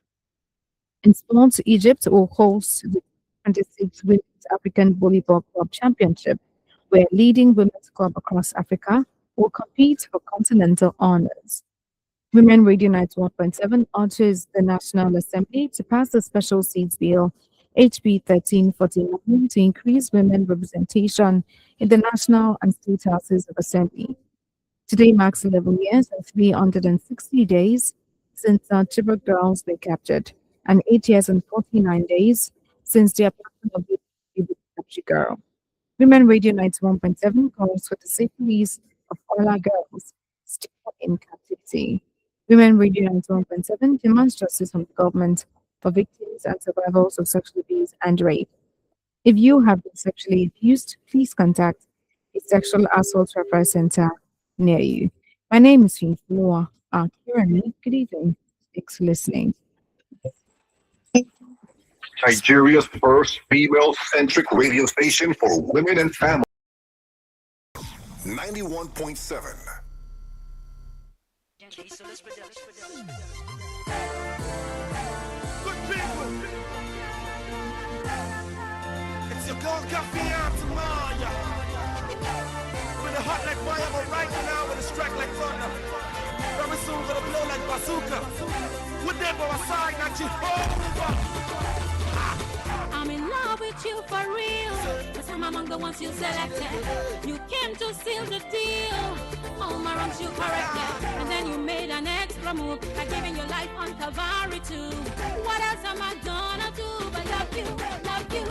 A: In sports, Egypt will host the 26th Women's African Volleyball Club Championship, where leading women's clubs across Africa will compete for continental honors. Women Radio 91.7 urges the National Assembly to pass the Special Seats Bill HB 1349 to increase women representation in the National and State Houses of Assembly. Today marks 11 years and 360 days since our Chibok girls were captured, and 8 years and 49 days since the abduction of the captured girl. Women Radio 91.7 calls for the safe release of all our girls still in captivity. Women Radio 91.7 demands justice from the government for victims and survivors of sexual abuse and rape. If you have been sexually abused, please contact a sexual assault referral center near you. My name is Finfua Kirani. Good evening. Thanks for listening.
U: Nigeria's first female-centric radio station for women and families. 91.7.
J: It's your girl Caffeine Tamaya. With a heart like fire, but right now with a strike like thunder. Very soon gonna blow like bazooka. With them by my side, not Jehovah.
T: I'm in love with you for real. 'Cause
O: from among the ones you selected. You came to seal the deal. All my wrongs you corrected, and then you made an extra move by giving your life on Calvary too. What else am I gonna do but love you, love you?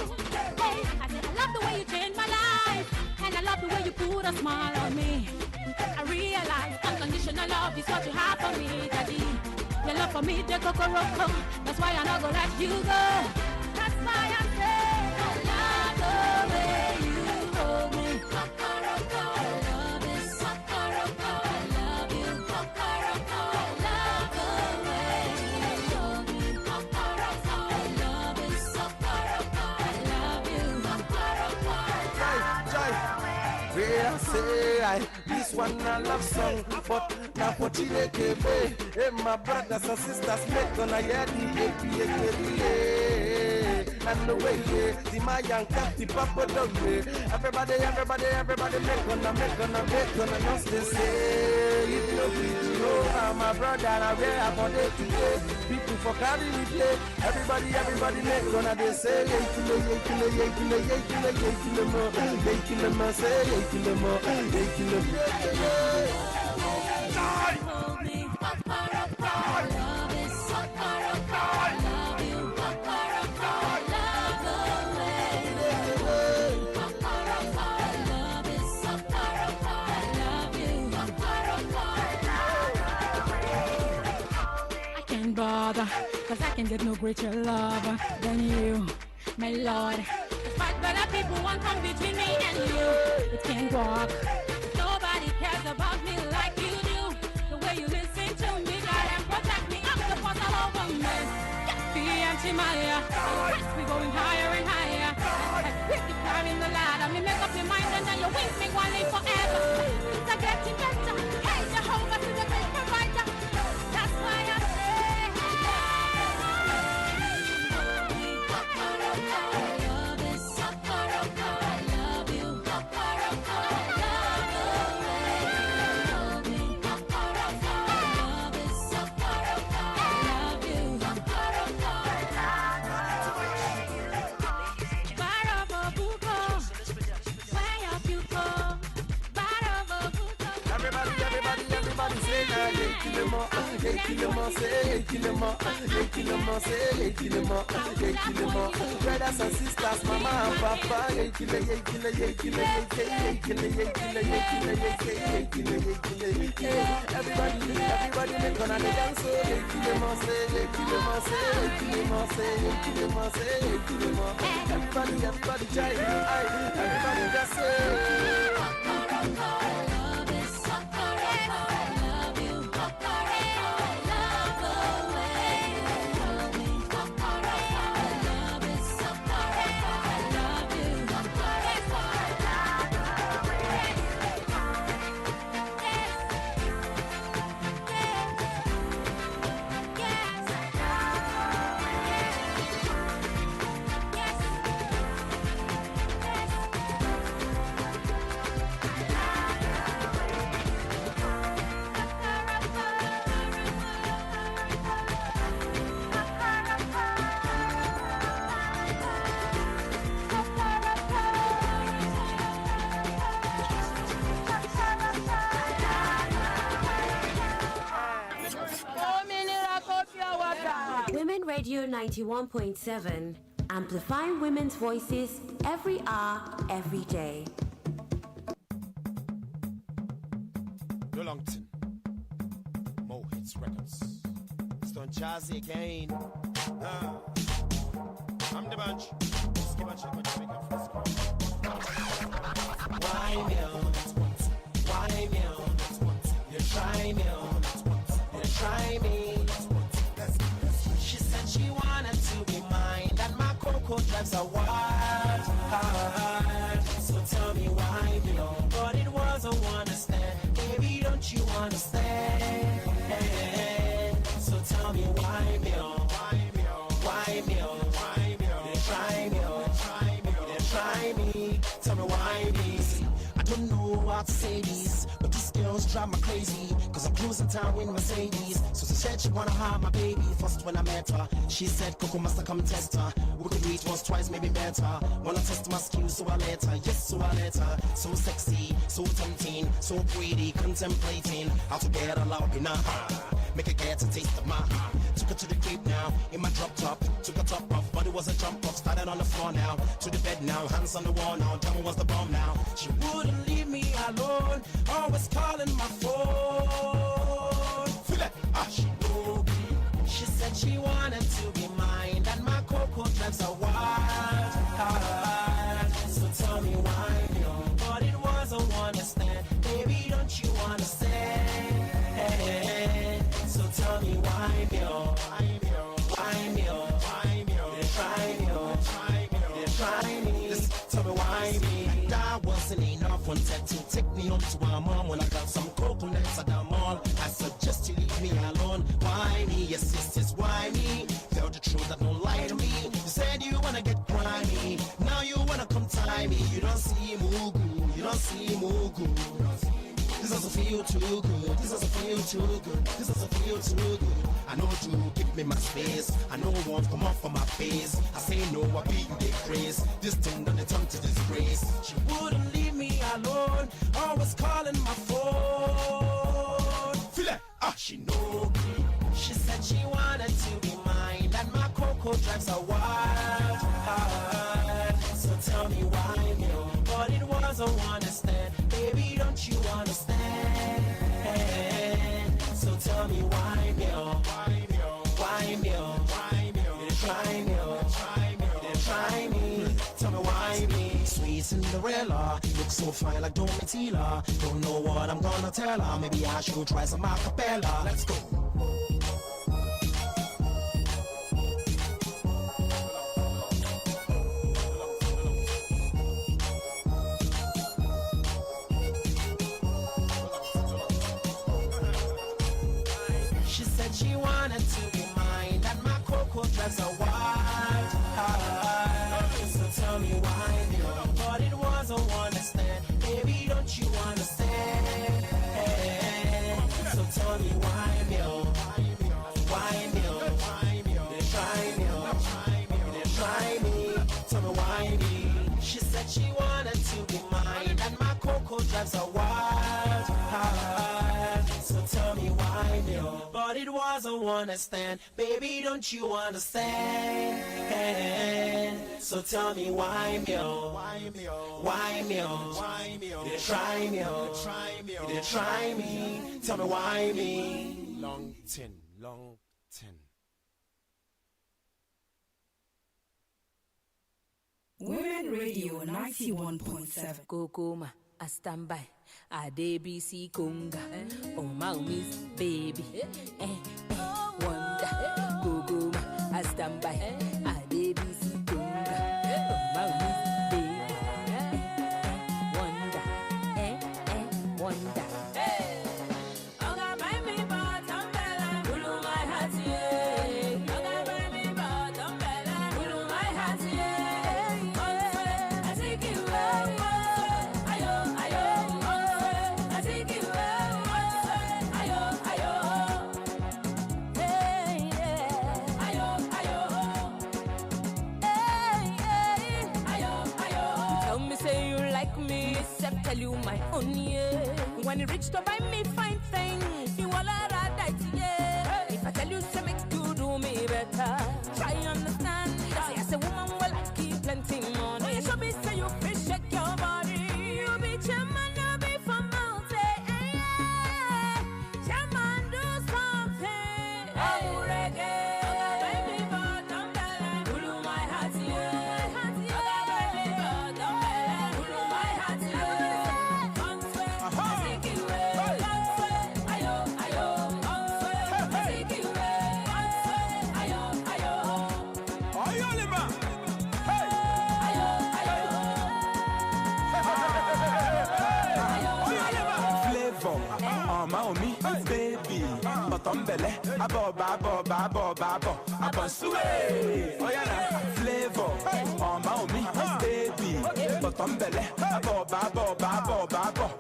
O: Hey, I said I love the way you changed my life, and I love the way you put a smile on me. I realize unconditional love is what you have for me, Daddy. Your love for me, the Kokoroko. That's why I not gonna let you go. That's why I say I love the way you hold me. Kokoroko, I love it. Kokoroko, I love you. Kokoroko, I love the way you hold me. Kokoroko, I love it. Kokoroko, I love you. Kokoroko, I love the way.
J: Where I say this one a love song, but now for Chile Kebe, hey my brothers and sisters, make gonna hear the APA, and the way the Mayan cat, the Papa dog, everybody, make gonna not stay say, if no video, my brother, and where I for day today, people for carry me play, everybody, make gonna they say, kill more, say, kill more.
O: I can't bother, cause I can get no greater lover than you, my Lord. Despite better people won't come between me and you. It can't walk. Nobody cares about me like you do. The way you listen to me, God, and protect me. I'm the boss all over me. Be empty, Maya. We going higher and higher. We keep climbing the ladder. Me make up your mind and then you wings me one live forever. Things are getting better. Hey, Jehovah, to the great provider. That's why I say.
J: Everybody say now, kill them all, say, kill them all, say, kill them all. Brothers and sisters, mama and papa, kill them. Everybody make gonna dance, so kill them all, say, kill them all, say, kill them all. Everybody try, everybody just say.
B: Women Radio 91.7, amplifying women's voices every hour, every day.
V: Longton, Mo Hits Records. Stone Jazzy again. I'm the bunch. Skip and check my Jamaican first. Why me on? Why me on? You try me on. You try me. She said she wanted to be mine. That my cocoa drives her wild. So tell me why me on? But it was a one stand. Baby, don't you understand? So tell me why me on? Why me on? Why me on? Why me on? You try me on. You try me. Tell me why me. I don't know how to say this, but this
K: girls drive me crazy, cause I'm cruising town in Mercedes. So she said she wanna have my baby. First when I met her, she said Coco must come test her. We could reach once, twice, maybe better. Wanna test my skills, so I let her. Yes, so I let her. So sexy, so tempting, so pretty, contemplating how to get her love in her heart. Make her get a taste of my heart. Took her to the crib now, in my drop top. Took her top off, but it was a jump off. Started on the floor now, to the bed now. Hands on the wall now, tell me what's the bomb now. She wouldn't leave me alone, always calling my phone. Feel it, she knew me. She said she wanted to be mine, that my cocoa drives her wild. So tell me why, yo. But it was a one-night baby, don't you understand? So tell me why, yo. Why, yo? Why, yo? They try me, yo. They try me. Just tell me why me. That wasn't enough. Wanted to take me home to my mom when I got some coconuts at the mall. I suggest you leave me alone. Why me? Yes, sisters, why me? Tell the truth, that don't lie to me. You said you wanna get grimy. Now you wanna come tie me. You don't see Mugu. You don't see Mugu. This doesn't feel too good. This doesn't feel too good. This doesn't feel too good. I know you give me my space. I know won't come off of my face. I say no, I be you get crazy. This thing done it turn to disgrace. She wouldn't leave me alone. Always calling my phone. Feel it? She knew me. She said she wanted to be mine, that my cocoa drives her wild. So tell me why, yo. But it was a one-night, baby, don't you understand? So tell me why, yo. Why, yo? Why, yo? They try me, yo. They try me. Tell me why me. Sweet Cinderella, look so fine like Domitila. Don't know what I'm gonna tell her. Maybe I should try some acapella. Let's go. She wanted to be mine, that my cocoa drives her wild. So tell me why, yo. But it was a one-night, baby, don't you understand? So tell me why, yo. Why, yo? They try me, yo. They try me. Tell me why me. She said she wanted to be mine, that my cocoa drives her wild. So tell me why, yo. But it was a one-night, baby, don't you understand? So tell me why, yo. Why, yo? They try me, yo. They try me. Tell me why me.
J: Long tin.
L: Women Radio 91.7.
F: Kokoma, I stand by. I DBC Conga. Oh, my miss baby. Wonder. Kokoma, I stand by. I DBC Conga. Oh, my miss baby. Wonder. Wonder. Tell you my own, yeah. When you reach to buy me fine things, you all are right, yeah. If I tell you some make you do me better, try understand. See, as a woman, well, I keep plenty money. You should be say you fish shake your body. You be chairman, you be for mountain. Chairman, do something. Oh, reggae. Baby, but don't bella. Ulu my heart, yeah. Baby, but don't bella. Ulu my heart, yeah.
J: Maomi, baby, Botombele, Abon Sue, oh yeah, flavor, Maomi, baby, Pambele,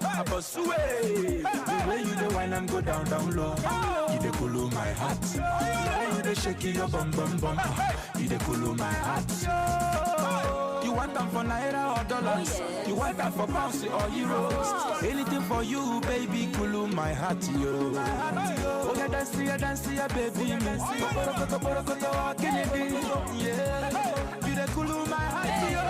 J: Abosue. The way you the wine and go down, down low. You the cool my heart. The way you the shake your bum bum bum. You the cool my heart. You want them for naira or dollars? You want them for pounds or euros? Anything for you, baby, cool my heart, yo. Oh yeah, dance, yeah, baby. Yeah, you the cool my heart, yo.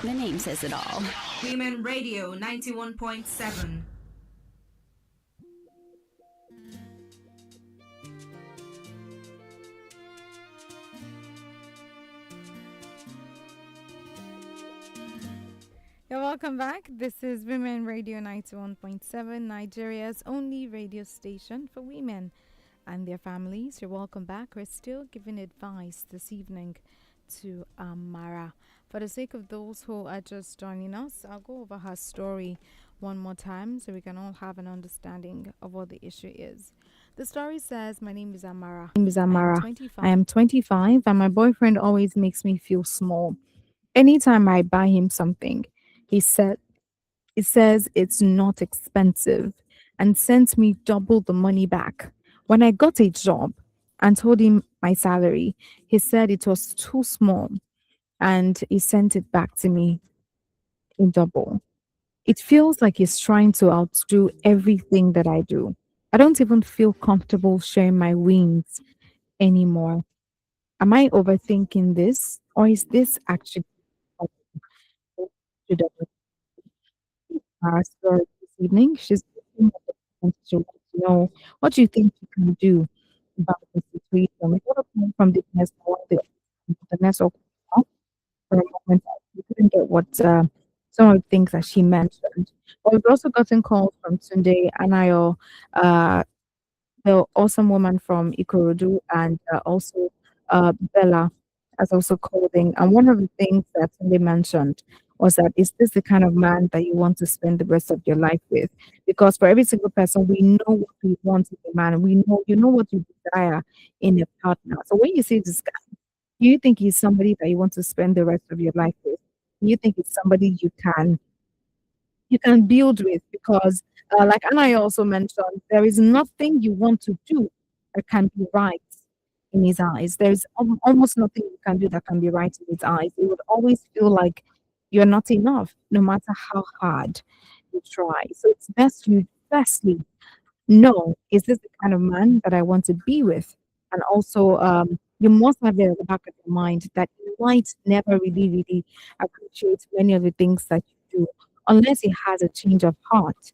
G: The name says it all.
H: Women Radio 91.7.
A: You're welcome back. This is Women Radio 91.7, Nigeria's only radio station for women and their families. You're welcome back. We're still giving advice this evening to Amara. For the sake of those who are just joining us, I'll go over her story one more time so we can all have an understanding of what the issue is. The story says, my name is Amara. I am 25 and my boyfriend always makes me feel small. Anytime I buy him something, he says it's not expensive and sends me double the money back. When I got a job and told him my salary, he said it was too small and he sent it back to me in double. It feels like he's trying to outdo everything that I do. I don't even feel comfortable sharing my wins anymore. Am I overthinking this, or is this actually our story this evening? She's looking at the point. She wants to know, what do you think you can do about the situation? We got a point from the nurse, the nurse opened up for a moment. We couldn't get what some of the things that she mentioned. But we've also gotten calls from Tunde Anayo, the awesome woman from Ikorodu, and also Bella as also clothing. And one of the things that Tunde mentioned was that, is this the kind of man that you want to spend the rest of your life with? Because for every single person, we know what we want in a man. We know, you know what you desire in a partner. So when you see this guy, do you think he's somebody that you want to spend the rest of your life with? Do you think it's somebody you can build with? Because like Anna also mentioned, there is nothing you want to do that can be right in his eyes. There's almost nothing you can do that can be right in his eyes. It would always feel like you're not enough, no matter how hard you try. So it's best you firstly know, is this the kind of man that I want to be with? And also, you must have it at the back of your mind that you might never really appreciate many of the things that you do unless he has a change of heart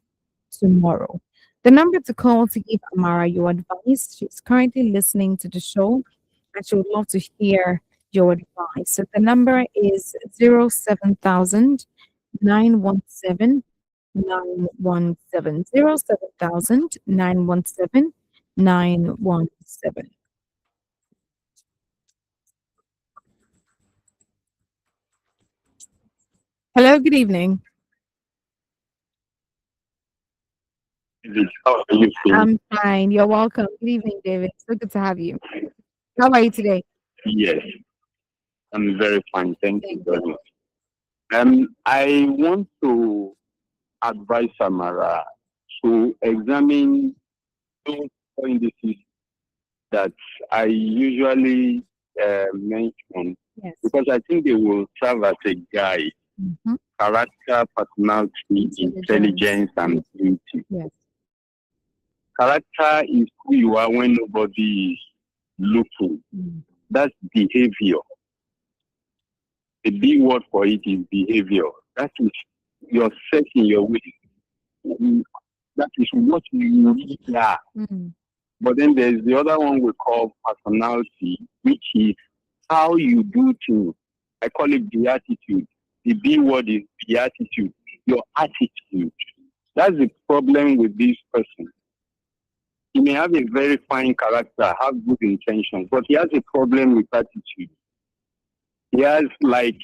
A: tomorrow. The number to call to give Amara your advice, she's currently listening to the show and she would love to hear your advice. So the number is 07000 917 917 07000 917 917. Hello, good evening.
R: How are you feeling?
A: I'm fine. You're welcome. Good evening, David. So good to have you. How are you today?
R: Yes, I'm very fine. Thank you very much. I want to advise Amara to examine those indices that I usually mention, because I think they will serve as a guide. Character, personality, intelligence, and beauty.
A: Yes.
R: Character is who you are when nobody is looking. That's behavior. The big word for it is behavior. That is your set in your way. That is what you really are. But then there's the other one we call personality, which is how you do things. I call it the attitude. The B word is the attitude, your attitude. That's the problem with this person. He may have a very fine character, have good intentions, but he has a problem with attitude. He has, like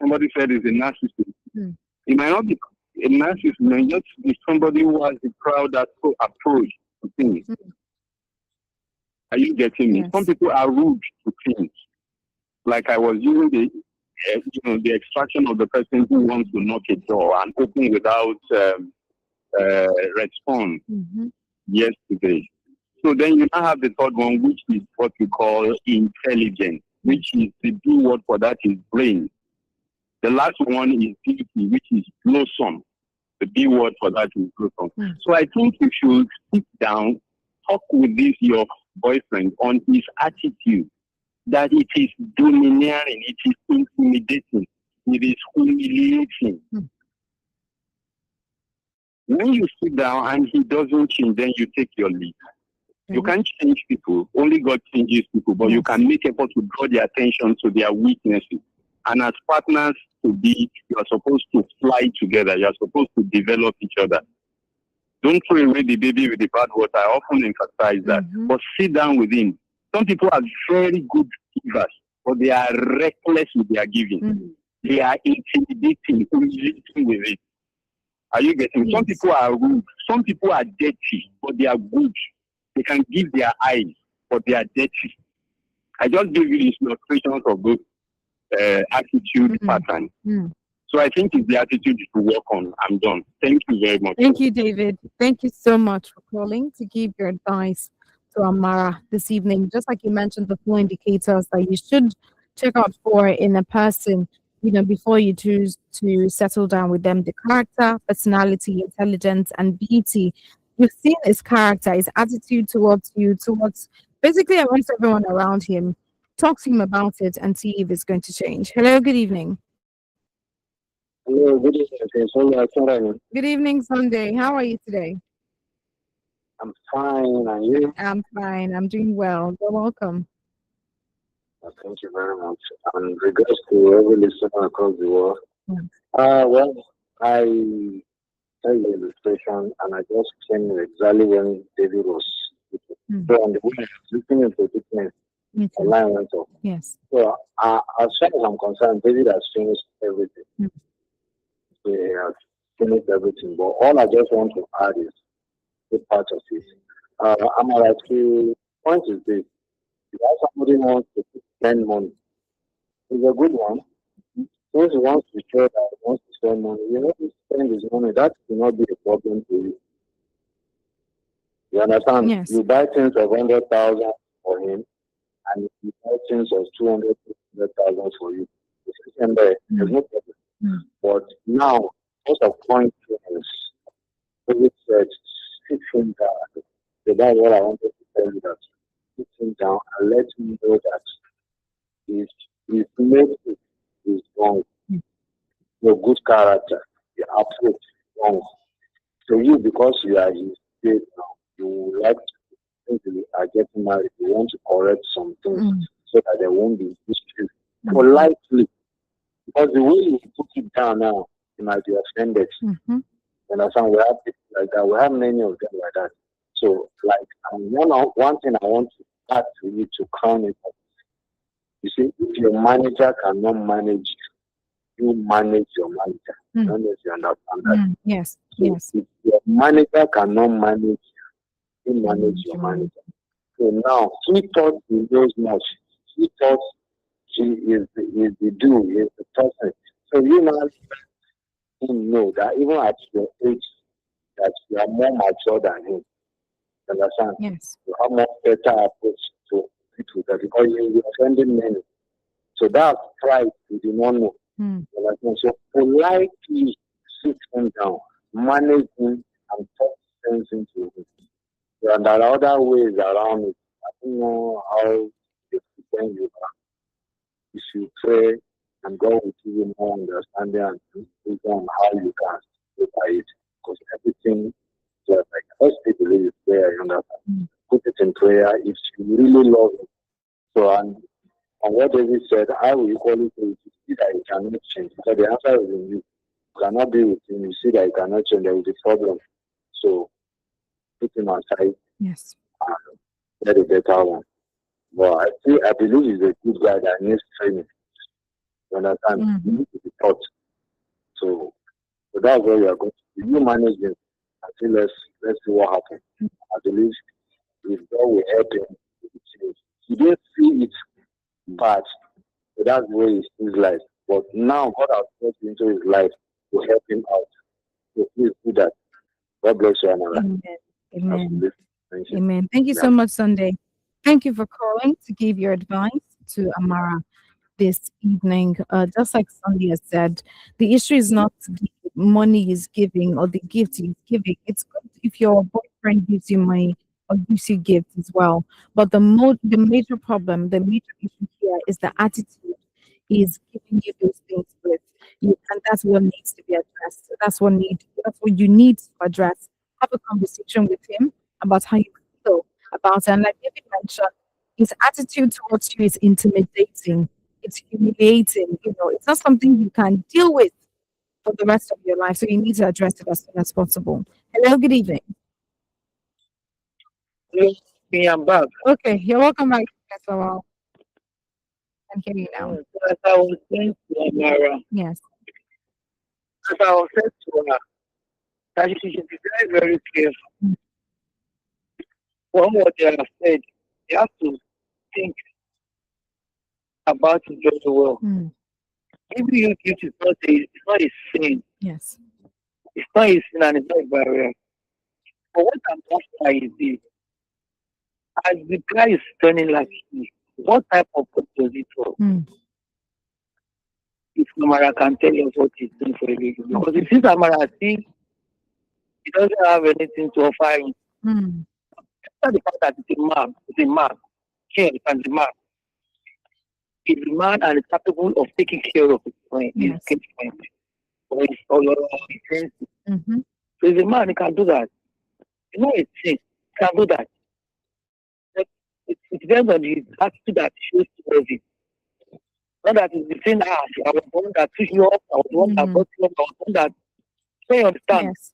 R: somebody said, is a narcissist. He might not be a narcissist just be somebody who has a crowd approach to things. Are you getting me?
A: Yes.
R: Some people are rude to things. Like I was using the extraction of the person who wants to knock a door and open without response yesterday. So then you now have the third one, which is what we call intelligence, which is the B word for that is brain. The last one is beauty, which is blossom. The B word for that is blossom. So I think you should sit down, talk with your boyfriend on his attitude, that it is domineering, it is intimidating, it is humiliating. When you sit down and he doesn't change, then you take your lead. You can't change people. Only God changes people, but you can make effort to draw their attention to their weaknesses. And as partners to be, you are supposed to fly together. You are supposed to develop each other. Don't throw away the baby with the bathwater. I often emphasize that. But sit down with him. Some people are very good givers, but they are reckless with their giving. They are intimidating, humiliating with it. Are you getting? Some people are rude. Some people are dirty, but they are good. They can give their eyes, but they are dirty. I just give you illustrations of those attitude patterns. So I think it's the attitude to work on. I'm done. Thank you very much.
A: Thank you, David. Thank you so much for calling to give your advice to Amara this evening. Just like you mentioned, the 4 indicators that you should check out for in a person, before you choose to settle down with them: the character, personality, intelligence, and beauty. You've seen his character, his attitude towards you, towards basically amongst everyone around him. Talk to him about it and see if it's going to change. Hello, good evening.
C: Hello, good evening.
A: Good evening, Sunday. How are you today?
C: I'm fine, and you?
A: I'm fine. I'm doing well. You're welcome.
C: Thank you very much. And regards to every listener across the world, well, I tell you the illustration, and I just came exactly when David was speaking. So on the way, I was listening to witness, the line went off.
A: Yes.
C: So as far as I'm concerned, David has finished everything. He has finished everything. But all I just want to add is the part of it. Amara, the point is this: if somebody wants to spend money, it's a good one. Since he wants to show that he wants to spend money, to spend his money, that will not be a problem to you. You understand?
A: Yes.
C: You buy things of 100,000 for him, and you buy things of 200,000 for you. There's no problem. But now, most of point is, David said, sit him down. So that's what I wanted to tell you, that sit him down and let him know that his mate is wrong. Your good character, your approach is wrong. So you, because you are his date now, you would like to think you are getting married, you want to correct some things so that there won't be issues. Politely. Because the way you put it down now, you might be offended. You understand? We have people like that. We have many of them like that. So, one thing I want to add to you to crown it up. You see, if your manager cannot manage you manage your manager. I don't know if you understand that.
A: Yes.
C: So if your manager cannot manage you manage your manager. So now, he thought he knows much. He thought he is the dude, he is the person. So you now know that even at your age, that you are more mature than him. You understand?
A: Yes.
C: You have more better approach to people that because you are offending many. So that pride you do not know. You understand? So politely sit him down, manage him, and talk sense into him. So, and there are other ways around it. I don't know how to explain you that. If you pray and God will give you more understanding and wisdom on how you can look at it. Because everything, just like I just believe is prayer, you understand? Put it in prayer if you really love it. So, and what David said, I will equally say, if you see that you cannot change, because the answer is in you. You cannot be with him, you see that you cannot change, there will be problem. So, put him aside.
A: Yes.
C: And get a better one. But I believe he's a good guy that needs training. You understand? He needs to be taught. So So that's where we are going. You manage it until let's see what happens. At least if God will help him, he didn't see it bad. So that's where he sees life. But now God has brought into his life to help him out. So please do that. God bless you, Amara.
A: Amen. Amen.
C: Absolutely. Thank you.
A: Amen. Thank you so much, Sunday. Thank you for calling to give your advice to Amara this evening. Just like Sunday has said, the issue is not the money is giving or the gift is giving. It's good if your boyfriend gives you money or gives you gifts as well. But the major problem, the major issue here is the attitude is giving you those things with you, and that's what needs to be addressed. That's what you need to address. Have a conversation with him about how you feel about it. And like David mentioned, his attitude towards you is intimidating, it's humiliating, it's not something you can deal with for the rest of your life. So you need to address it as soon as possible. Hello, good evening.
C: Hello, I'm back.
A: Okay, you're welcome back. That's a while. I can hear you now.
C: As I was saying to Amara,
A: Yes.
C: as I was saying to her, that she should be very, very careful. From what they have said, you have to think about it very well. Maybe you is not a sin.
A: Yes.
C: It's not a sin and it's not a barrier. But what I'm asking is this. As the guy is turning like me, what type of God does it for? If Amara can tell us what he's doing for a living. Because if this Amara sees he doesn't have anything to offer him. Not the fact that it's a man. Here it's a man. He's a man and is capable of taking care of his friend, his friend, or his friends. So he's a man, he can do that. You know it's he can do that. But it depends on the attitude that he shows towards it. Not that it's the same as I was the one that took you up, I was the one that got you up, I was the one that so you understand.
A: Yes.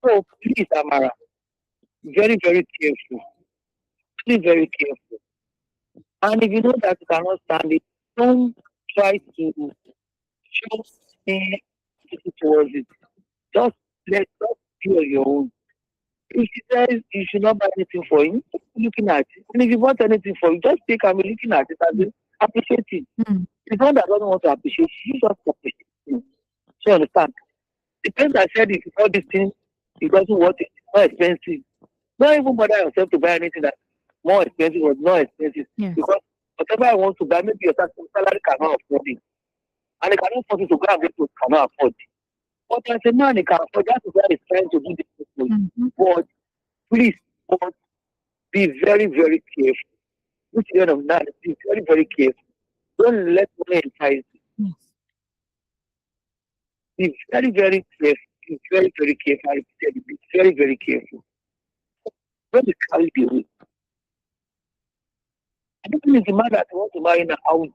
C: So please, Amara, very, very careful. Please very careful. And if you know that you cannot stand it, don't try to show any attitude towards it. Just feel your own. If she says you should not buy anything for him, keep looking at it. And if you want anything for you, just take and be looking at it and appreciate it. It's not that I don't want to appreciate it, you just appreciate it. So you understand? Depends, I said, if you want this thing, it doesn't want it, it's more expensive. Don't even bother yourself to buy anything that's more expensive or not expensive. Because whatever I want to buy, maybe your salary cannot afford it. And it cannot afford it to go and get what cannot afford it. But as a man, he can afford that is why he's trying to do this for you. But please, be very, very careful. Which kind of man, be very, very careful. Don't let money entice you. Be very, very careful. Be very, very careful. I said, be very, very careful. Don't be carried away. I don't think the man that wants to marry now, I will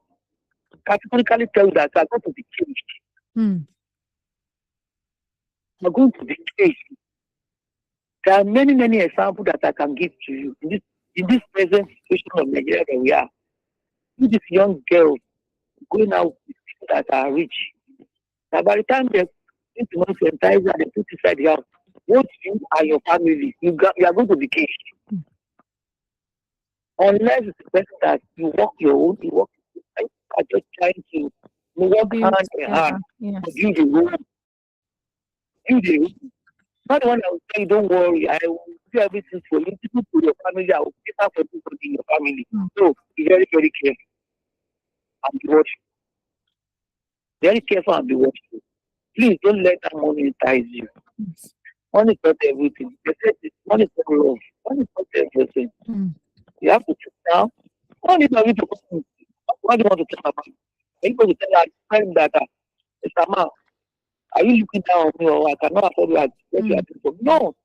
C: categorically tell you that you are going to be changed. You are going to be changed. There are many, many examples that I can give to you in this present situation of Nigeria that we are. See this young girl going out with people that are rich. Now, by the time they need to want to entice her, they put inside the house. Both you and your family, you are going to be caged. Unless it's the person that you work your own, you are just trying to work hand in hand. You the room. You the room. Not the one that will tell you, don't worry, I will do everything for you. People to your family, I will get out for everybody in your family. So be very, very careful and be watchful. Very careful and be watchful. Please don't let that money entice you. Money is not everything. They said money is not love. Money is not everything. You have to sit down. What do you want to tell about? Are you going to tell her that Mr. Man, are you looking down on me or I cannot afford you what you are doing for me? No.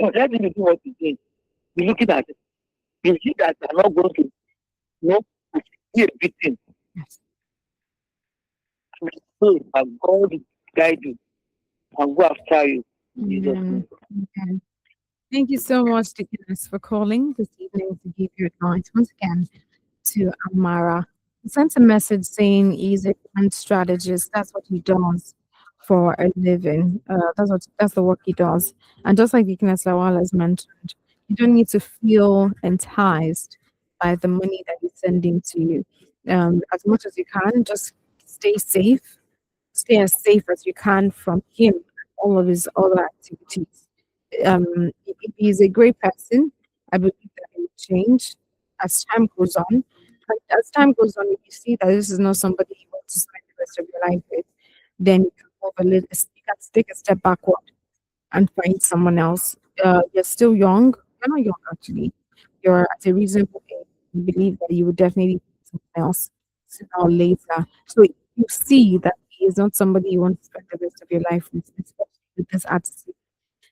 C: Let him do what he's doing. Be looking at it. You see that you are not going to be a victim. So that God will guide you and go after you.
A: Thank you so much, Deaconess, for calling this evening to give your advice once again to Amara. He sent a message saying he's a grand strategist. That's what he does for a living. That's the work he does. And just like Ignas Lawal has mentioned, you don't need to feel enticed by the money that he's sending to you. As much as you can, just stay safe. Stay as safe as you can from him, all of his other activities. If he's a great person, I believe that he will change as time goes on. And as time goes on, if you see that this is not somebody you want to spend the rest of your life with, then you can move a little, you can take a step backward and find someone else. You're still young. You're not young actually. You're at a reasonable age. You believe that you would definitely find someone else sooner or later. So if you see that he is not somebody you want to spend the rest of your life with, especially with this attitude,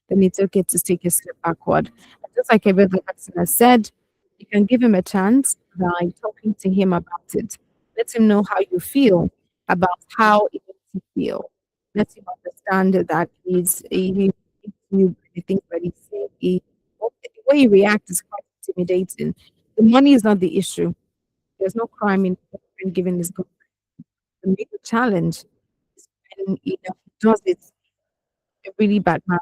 A: then it's okay to take a step backward. And just like every other person has said, you can give him a chance by talking to him about it. Let him know how you feel about how it makes you feel. Let him understand that he you the things that he's saying. The way he reacts is quite intimidating. The money is not the issue. There's no crime in giving this girl. The major challenge is when he does it in a really bad manner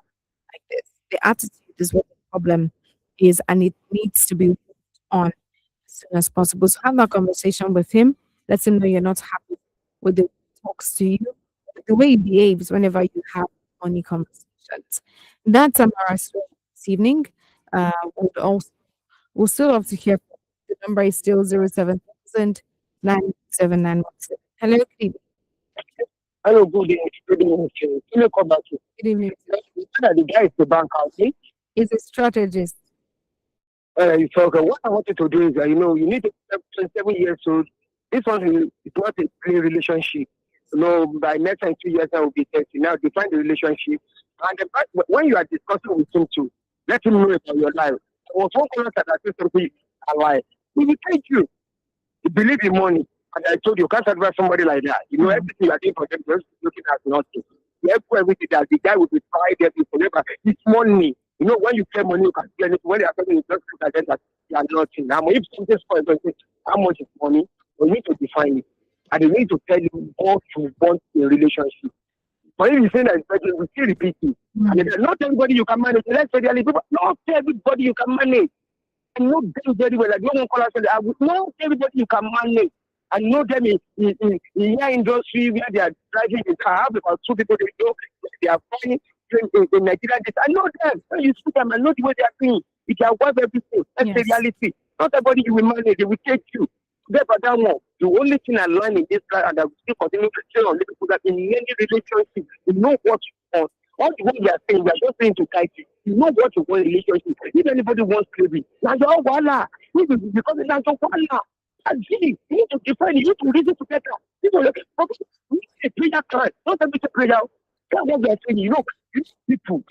A: like this. The attitude is what the problem is, and it needs to be worked on as soon as possible. So have that conversation with him. Let him know you're not happy with the way he talks to you, the way he behaves whenever you have money conversations. That's Amara's story this evening. We'll still love to hear from you. The number is still 07000 Hello, good evening.
C: Hello, good evening. Good evening. Can you come back to
A: Good evening.
C: the guy is the bank out?
A: He's a strategist.
C: So okay, what I want you to do is, you need to 27 years old. This one is not a clean relationship. By next time 2 years, I will be 30. Now, define the relationship. And the fact, when you are discussing with him too, let him know about your life. There was one comment that I said something alive. He will take you. You believe in money. And I told you, you can't advise somebody like that. Everything you are doing for them, you're just looking at nothing. You have to everything that the guy will be tried everything forever. It's money. When you pay money, you can see anything. When they are talking, you just look at them that you are nothing. Now, if something spoils, how much is money? You need to define it. And they need to tell you what you want in a relationship. But if you say that it's better, we still repeat it. And if not everybody you can manage. Let's say people, not everybody you can manage. I know them very well. Like no one call us. I would know everybody you can manage. I know them in your industry where they are driving a car. I have about 2 people they are flying in Nigeria. I know them. When you see them, I know the way they are doing. It can work everything. That's the reality. Not everybody you will manage. They will take you. Therefore, that one, the only thing I learned in this life, and I will still continue to say on people that in any relationship, you know what you want. All the what we are saying, we are just saying to guide you. You know what you want in relationship. If anybody wants slavery, now you're voila. Because it's not voila. And really, you need to define it. You need to reason together. You need a prayer card. Not every prayer. That's what we are saying. These people,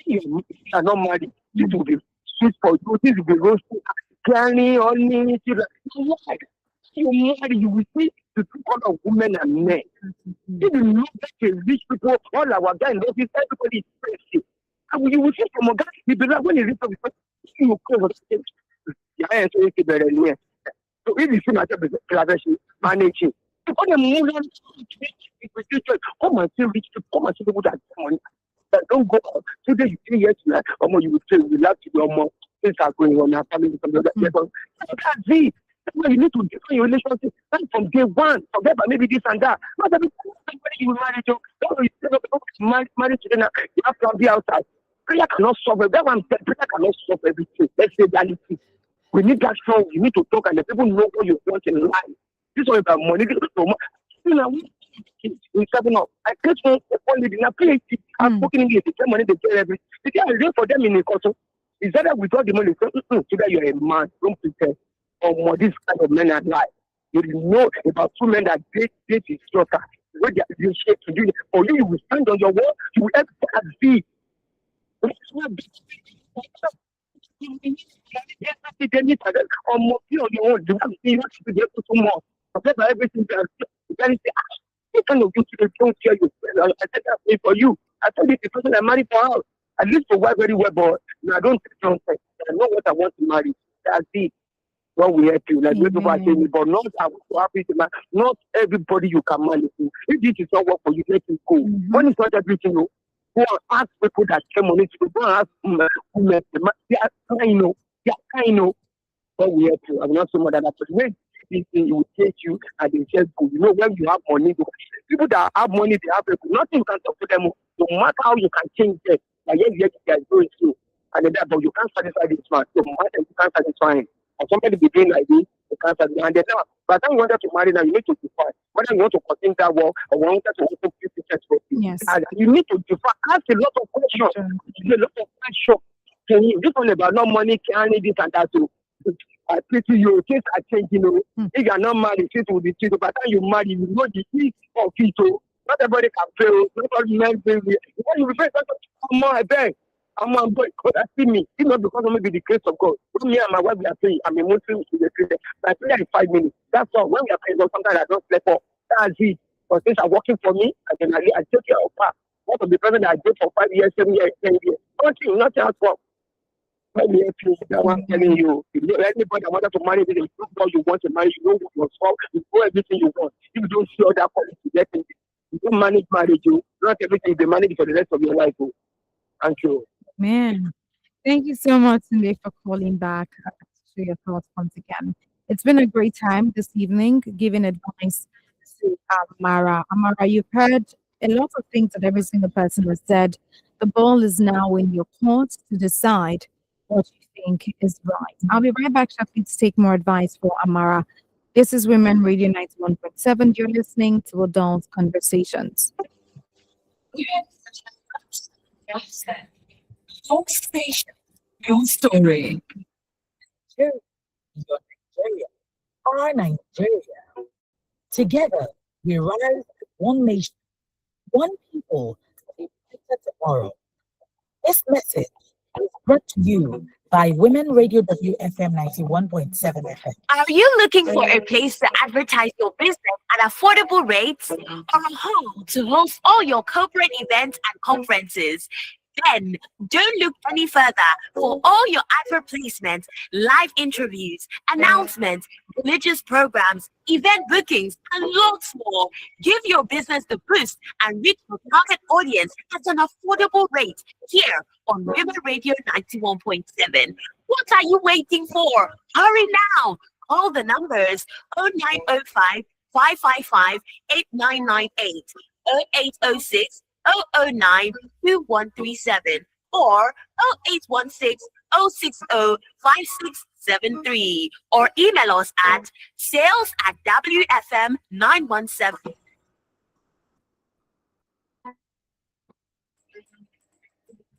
C: are not married. This will be sweet for you. This will be roasting. Planning, honey, you marry, you will see the two kind of women and men. If you look at the rich people, all our guys, everybody is crazy. And you will see from a guy, he be like, when he reaches the person, you come so if you see myself as a collaboration, managing, come and move on, come and see rich people, come and see people that have money. That don't go out. Today you 3 years, you will say, you love to do more. Things are going on, our family, something like that. You can't see. That's why you need to define your relationship. Start from day one. Forget about maybe this and that. Not everybody you will marry to. Marry to them. You have to be outside. Prayer cannot solve it. That's why I'm saying prayer cannot solve everything. Let's say reality. We need that strong. You need to talk and the people know what you want in life. This one about money. We stepping up. I catch one lady in a PhD. I'm working in the money they get everything. The guy is for them in the council. Is that we got the money? So that you're a man. Don't pretend. Or this kind of men are like. You know about 2 men that date is daughter. What they are shape to do. For you will stand on your wall. You will help as be. For you, I told you the person I married for house. At least for why very well, but I don't think I know what I want to marry. That's it. God will help you. Like people are saying, but not not everybody you can manage. If this is not work for you, let it go. When it's not everything, go and ask people that came on it. Go and ask they are kind, they are kind. God will help you. I'm not so much that when this thing will take you and they just go. You know, when you have money, people that have money, they have people. Nothing can talk to them. No matter how you can change them, but yes, they are going through. And then, but you can't satisfy this man. So matter you can't satisfy him. And somebody be doing like this, you can't satisfy. And then now, by the time you wanted to marry now, you need to define whether you want to continue that war or you want to open 50% for you.
A: Yes.
C: And you need to define. Ask a lot of questions. A lot of questions. Can you this one about no money, can this and that too? I pity you, things are changing. If you are not married, things will be changed. By the time you marry, you know the ease of it. Not everybody can pay. Not all men pay. When you refer to someone, I beg. I'm a boy, God, I see me. It's not because of maybe the grace of God. When me and my wife we are praying, I'm a Muslim, she's a Christian. I pray in 5 minutes. That's all. When we are praying, sometimes I don't sleep up. That's it. But things are working for me, and then I take care of her. What of the person that I did for 5 years, 7 years, 10 years? Nothing else for. Let me help you. That's what I'm telling you. If you anybody that wanted to marry, you know what you want to marry, you know what you want, you know everything you want. If you don't see all that quality, definitely. You don't manage marriage, not everything you manage for the rest of your life. Thank you.
A: Man, thank you so much, Cindy, for calling back to share your thoughts once again. It's been a great time this evening giving advice to Amara. Amara, you've heard a lot of things that every single person has said. The ball is now in your court to decide what you think is right. I'll be right back shortly to take more advice for Amara. This is Women Radio 91.7. You're listening to Adult Conversations.
D: Talk station. Your story. Your Nigeria. Our Nigeria. Together, we rise as one nation, one people, for a better tomorrow. This message is brought to you by Women Radio WFM 91.7 FM.
E: Are you looking for a place to advertise your business at affordable rates or a home to host all your corporate events and conferences? Then don't look any further for all your advert placements, live interviews, announcements, religious programs, event bookings, and lots more. Give your business the boost and reach your target audience at an affordable rate here on Women Radio 91.7. What are you waiting for? Hurry now. Call the numbers 0905 555 8998, 0806 009 2137 or 0816 060 5673 or email us at sales@wfm917.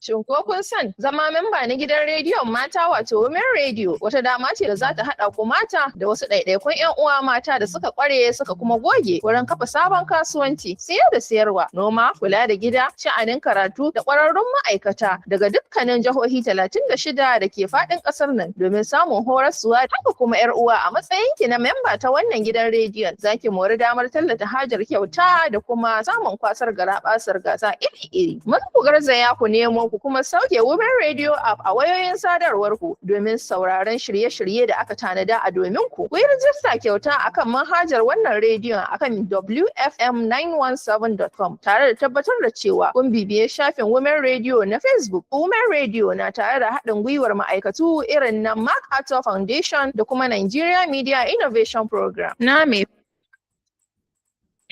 I: Shin ko kun san zama memba na gidan rediyon mata wato Women Radio wata dama ce da za ta haɗa ku mata da wasu ɗaiɗaikun 'yan uwa mata da suka ƙware suka kuma goge wurin kafa sabon kasuwanci, siye da sayarwa, noma, kula da gida, sha'anin karatu da ƙwararrun ma'aikata daga dukkanin jihohi 36 da ke faɗin ƙasar nan domin samun horaswa. Haka kuma 'yar uwa a matsayinki na memba ta wannan gidan rediyon za ki mori damar tallata hajar kyauta da kuma samun kwasar garaɓasar gasa iri-iri. Maza ku garzaya ku nemo ku kuma sauke Women Radio app a wayoyin sadarwar ku domin sauraron shirye-shirye da aka tanada a domin ku. Ku yi rajista kyauta akan manhajar wannan rediyon akan wfm917.com tare da tabbatar da cewa kun bibiye shafin Women Radio na Facebook. Women Radio na tare da haɗin gwiwar ma'aikatu irin na MacArthur Foundation da kuma Nigeria Media Innovation Program. Na me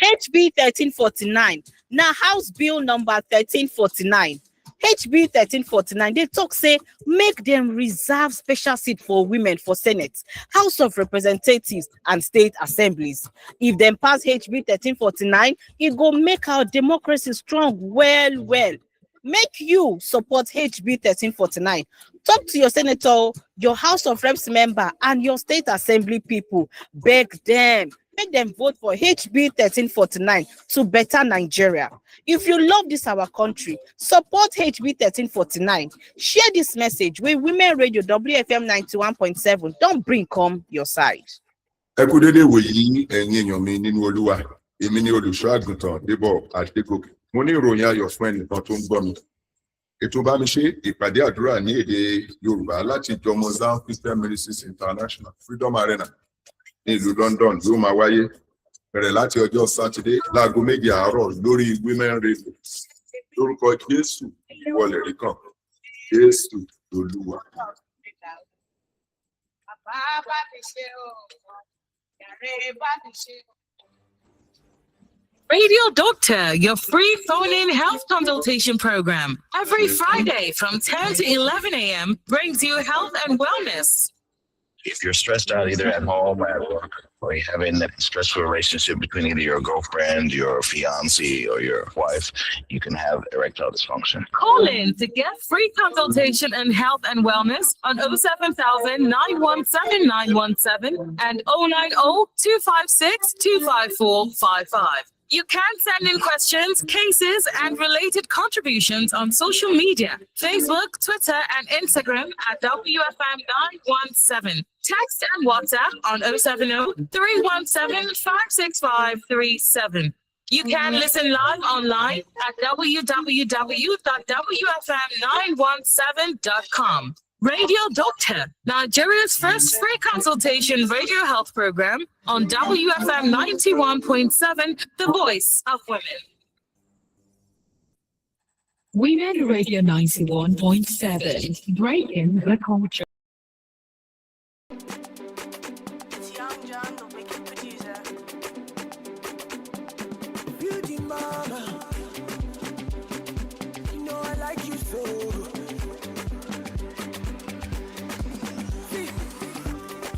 W: HB 1349 na House Bill number 1349. HB 1349, they talk say make them reserve special seat for women for Senate, House of Representatives, and state assemblies. If them pass HB 1349, it go make our democracy strong well. Make you support HB 1349. Talk to your senator, your House of Reps member, and your state assembly people. Beg them. Make them vote for HB 1349 to better Nigeria. If you love this our country, support HB 1349. Share this message with Women Radio WFM 91.7. Don't bring come your side.
U: Ẹ kú dédé wòyí ẹ̀yin èèyàn mi nínú Olúwa. Èmi ni olùṣọ́ àgùntàn Débọ̀ Adégòkè. Mo ní ìròyìn ayọ̀ fún ẹnìkan tó ń gbọ́ mi.
M: Ètò bá mi ṣe ìpàdé àdúrà ní èdè Yorùbá láti ìjọ Mozambique Christian Ministries International Freedom Arena ní ìlú London yóò máa wáyé bẹ̀rẹ̀ láti ọjọ́ Sátidé láago 7 àárọ̀ lórí Women Radio. Lórúkọ Jésù ìwọlẹ̀ rí kan. Jésù Olúwa.
N: Radio Doctor, your free phone-in health consultation program. Every Friday from 10 to 11 a.m. brings you health and wellness.
P: If you're stressed out either at home or at work, or you're having a stressful relationship between either your girlfriend, your fiancé, or your wife, you can have erectile dysfunction.
N: Call in to get free consultation and health and wellness on 07000 917 917 and 090 256 25455. You can send in questions, cases, and related contributions on social media, Facebook, Twitter, and Instagram at WFM917. Text and WhatsApp on 070-317-56537. You can listen live online at www.wfm917.com. Radio Doctor, Nigeria's first free consultation radio health program on WFM 91.7, the voice of women.
D: Women Radio 91.7, breaking the culture.
F: It's Young John, the wicked producer.
J: Beauty mama, you know I like you so.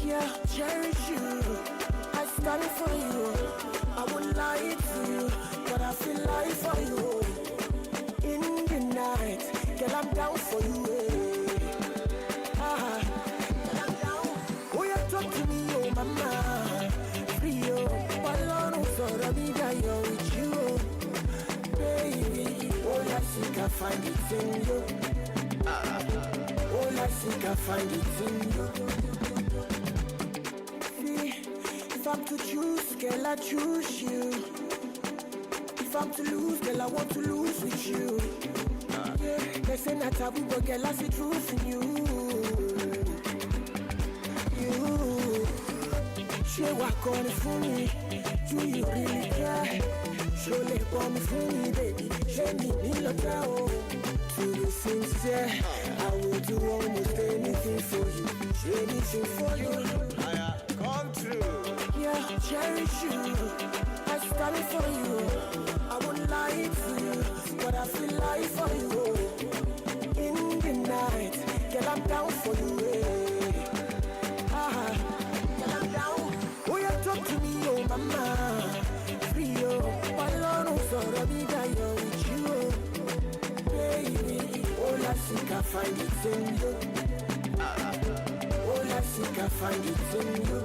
J: Yeah, cherish you. I started for you. I wouldn't lie to you, but I feel like for you. In the night, girl, I'm down for you. Girl, I'm down. Oh, you talk to me, oh mama. Free, oh, Palano, so me die with you, baby. All I think I find it in you. All I think I find it in you. If I'm to choose, girl, I choose you. If I'm to lose, girl, I want to lose with you. Yeah, they say not taboo, but girl, I see truth in you. You, she walk on it for me. Do you really care? Surely for me, baby. She need me like that. To be sincere, I will do almost anything for you. Anything for you. Come true. Yeah, cherish you. I started for you. I wouldn't lie to you, but I feel like for you. In the night, girl, I'm down for you. Girl, I'm down. Oh, you talk to me, oh mama. Free, oh, Palano, so me die with you, baby. All I think I find it in you. All I think I find it in you.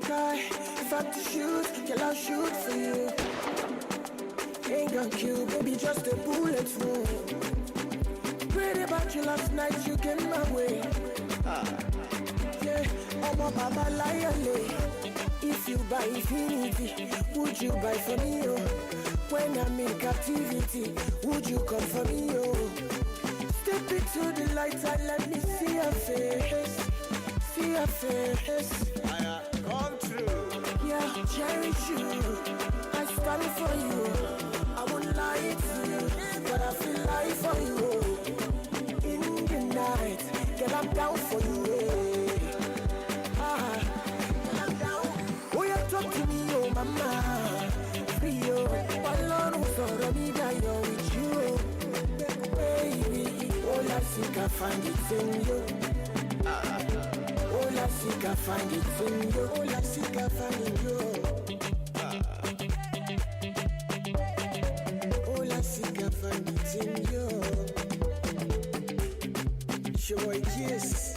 J: If I'm to shoot, girl, I'll shoot for you. Ain't gonna kill, baby, just a bullet wound. Prayed about you last night, you came my way. Yeah, I'm a baba lion. If you buy infinity, would you buy for me, oh? When I'm in captivity, would you come for me, oh? Step into the light and let me see your face. See your face. Come true. Yeah, cherish you. I started for you. I wouldn't lie to you, but I feel like for you. In the night, girl, I'm down for you. Girl, I'm down. Oh, you talk to me, oh mama. Free, oh, Palano, so me die with you, baby. All I think I find it in you. All I think I find it in you. All I think I find in you. All I think I find it in you. Sure it is.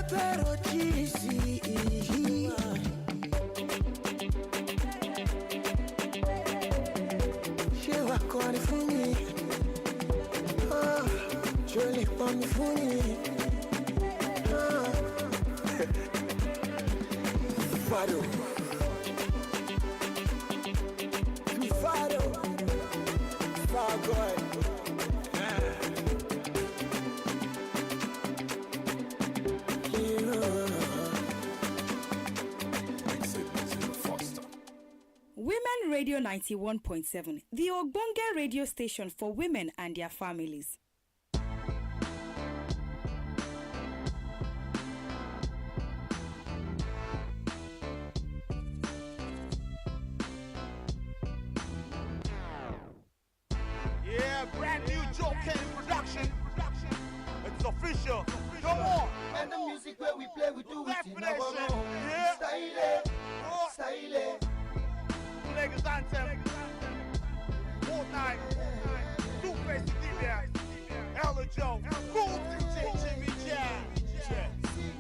J: Pero cheesy. She walk on it for me. Oh, she lick on me for me. Fado.
L: Women Radio 91.7, the Ogbonge radio station for women and their families.
Q: Yeah, brand new Joe Kenny production. It's official. Come on.
S: And the music where we play, we do it in our own style. Style.
Q: Lagos Anthem. Fortnite. Two-Face Divya. Ella Joe. Cool DJ Jimmy Jam.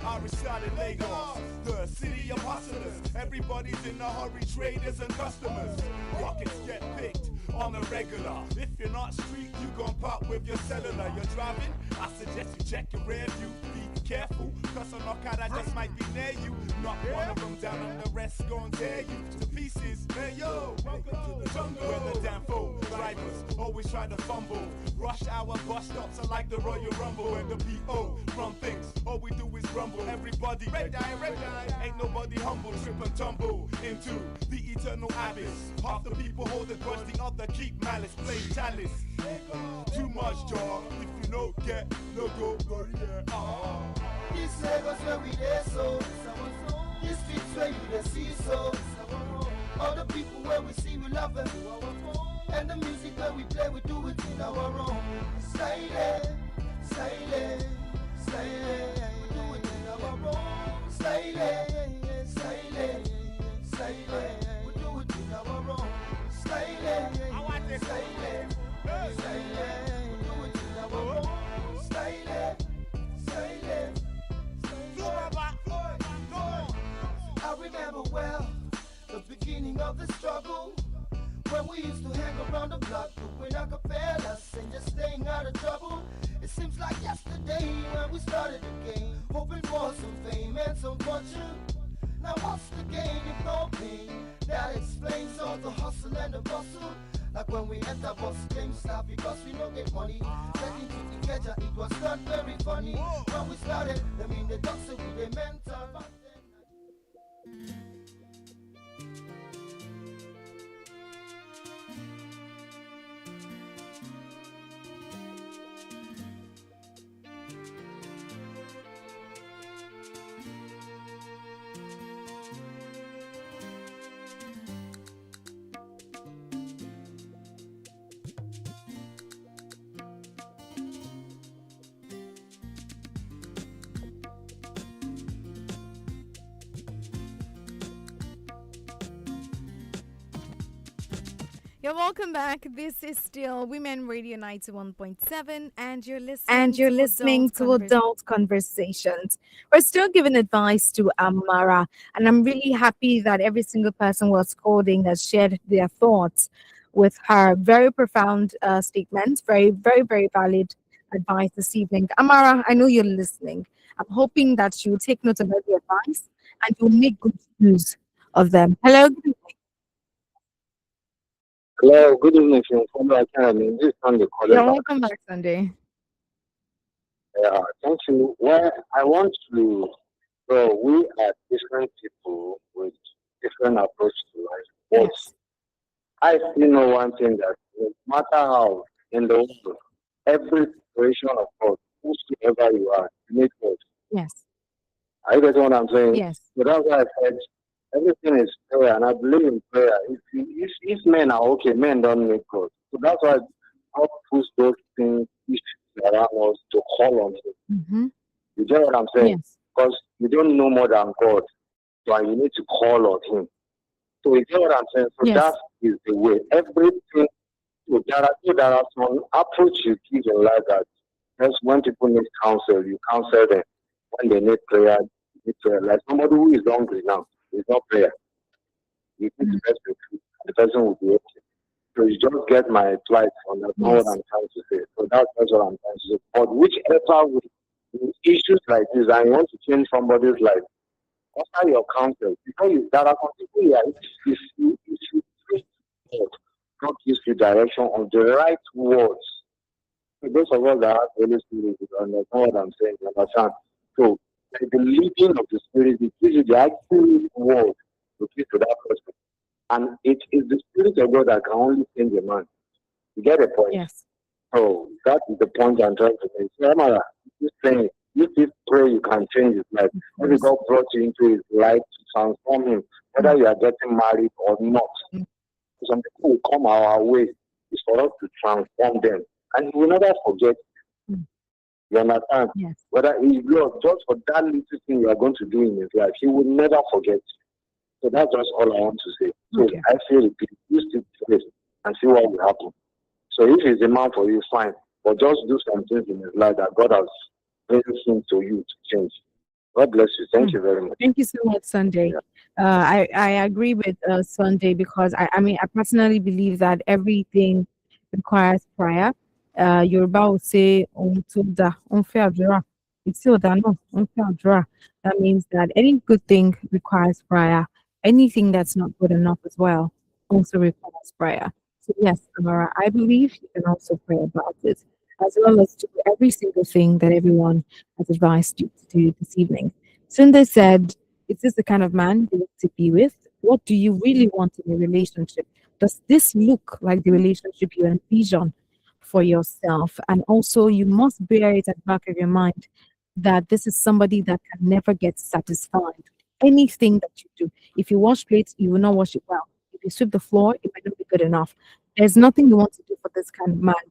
Q: I reside in Lagos, the city of hustlers. Everybody's in a hurry, traders and customers. Rockets get picked on a regular. If you're not street, you gon' pop with your cellular. You're driving, I suggest you check your rear view. Be careful, cause an Okada just might be near you. Knock one of them down and the rest gon' tear you to pieces. Hey yo, welcome to the jungle. Where the damn fool drivers always try to fumble. Rush hour bus stops are like the Royal Rumble. And the P.O. run things, all we do is rumble. Everybody red eye, ain't nobody humble. Trip and tumble into the eternal abyss. Half the people hold a grudge, the other keep malice. Play chalice, too much dog. If you no get, no go, yeah.
S: This Lagos where we there, so this streets where you the see, so all the people where we see, we love them. And the music where we play, we do it in our own style, style, style. We do it in our own style, style, style. We do it in our own style, style, style. We do it in our own style, style. I remember well the beginning of the struggle, when we used to hang around the block doing acapellas and just staying out of trouble. It seems like yesterday when we started the game, hoping for some fame and some fortune. Now what's the gain if no pain? That explains all the hustle and the bustle. Like when we enter bus game stop because we don't get money. Taking to the catcher, it was not very funny. When we started, I mean the doctor with the mental. But
A: You're welcome back. This is still Women Radio 91.7, and you're listening to Adult Conversations. We're still giving advice to Amara, and I'm really happy that every single person who was calling has shared their thoughts with her. Very profound statements, very, very, very valid advice this evening. Amara, I know you're listening. I'm hoping that you take note of every advice and you'll make good use of them. Hello, good evening.
C: Hello, good evening from Academy. This is Sunday calling.
A: You're welcome back, Sunday.
C: Yeah, thank you. Well, I want to, so we are different people with different approach to life. But
A: Yes.
C: I still know one thing that no matter how in the world, every situation of God, whosoever you are, you need God.
A: Yes.
C: Are you getting what I'm saying?
A: Yes.
C: So that's why I said everything is prayer, and I believe in prayer. If men are okay, men don't need God. So that's why I push those things around us to call on Him.
A: Mm-hmm.
C: You get what I'm saying?
A: Yes.
C: Because you don't know more than God, so you need to call on Him. So you get what I'm saying? So
A: Yes.
C: that is the way. Everything. So there are some approach you give in life that just when people need counsel, you counsel them. When they need prayer, you need prayer. Like somebody who is hungry now, it's not prayer. You need to best food, the person will be okay. So you just get my plight on that. What I'm trying to say. So that's what I'm trying to say. But whichever way, in issues like this, and you want to change somebody's life, after your counsel, because there are some people here, if you treat God God gives you direction on the right words. So those of us that have the Holy Spirit, you understand what I'm saying, you understand? So like the leading of the Spirit, it gives you the accurate word to give to that person. And it is the Spirit of God that can only change a man. You get the point?
A: Yes.
C: So that is the point I'm trying to make. So Amara, this thing, you just pray you can change his life. Maybe God brought you into his life to transform him, whether you are getting married or not. Some people will come our way. It's for us to transform them. And he will never forget. You understand?
A: Yes.
C: Whether it's Lord, just for that little thing you are going to do in his life, he will never forget. So that's just all I want to say. So I feel it. You still place and see what will happen. So if he's a man for you, fine. But just do some things in his life that God has brings him to you to change. God bless you. Thank you very much.
A: Thank you so much, Sunday. I agree with Sunday because I mean, I personally believe that everything requires prayer. Yoruba will say, "Ohun tó dá, ó ń fẹ́ àdúrà. Èyí tí ò dá náà, ó ń fẹ́ àdúrà." That means that any good thing requires prayer. Anything that's not good enough as well also requires prayer. So yes, Amara, I believe you can also pray about it, as well as do every single thing that everyone has advised you to do this evening. Sunday said, "Is this the kind of man you want to be with? What do you really want in a relationship? Does this look like the relationship you envision for yourself?" And also, you must bear it at the back of your mind that this is somebody that can never get satisfied. Anything that you do, if you wash plates, you will not wash it well. If you sweep the floor, it might not be good enough. There's nothing you want to do for this kind of man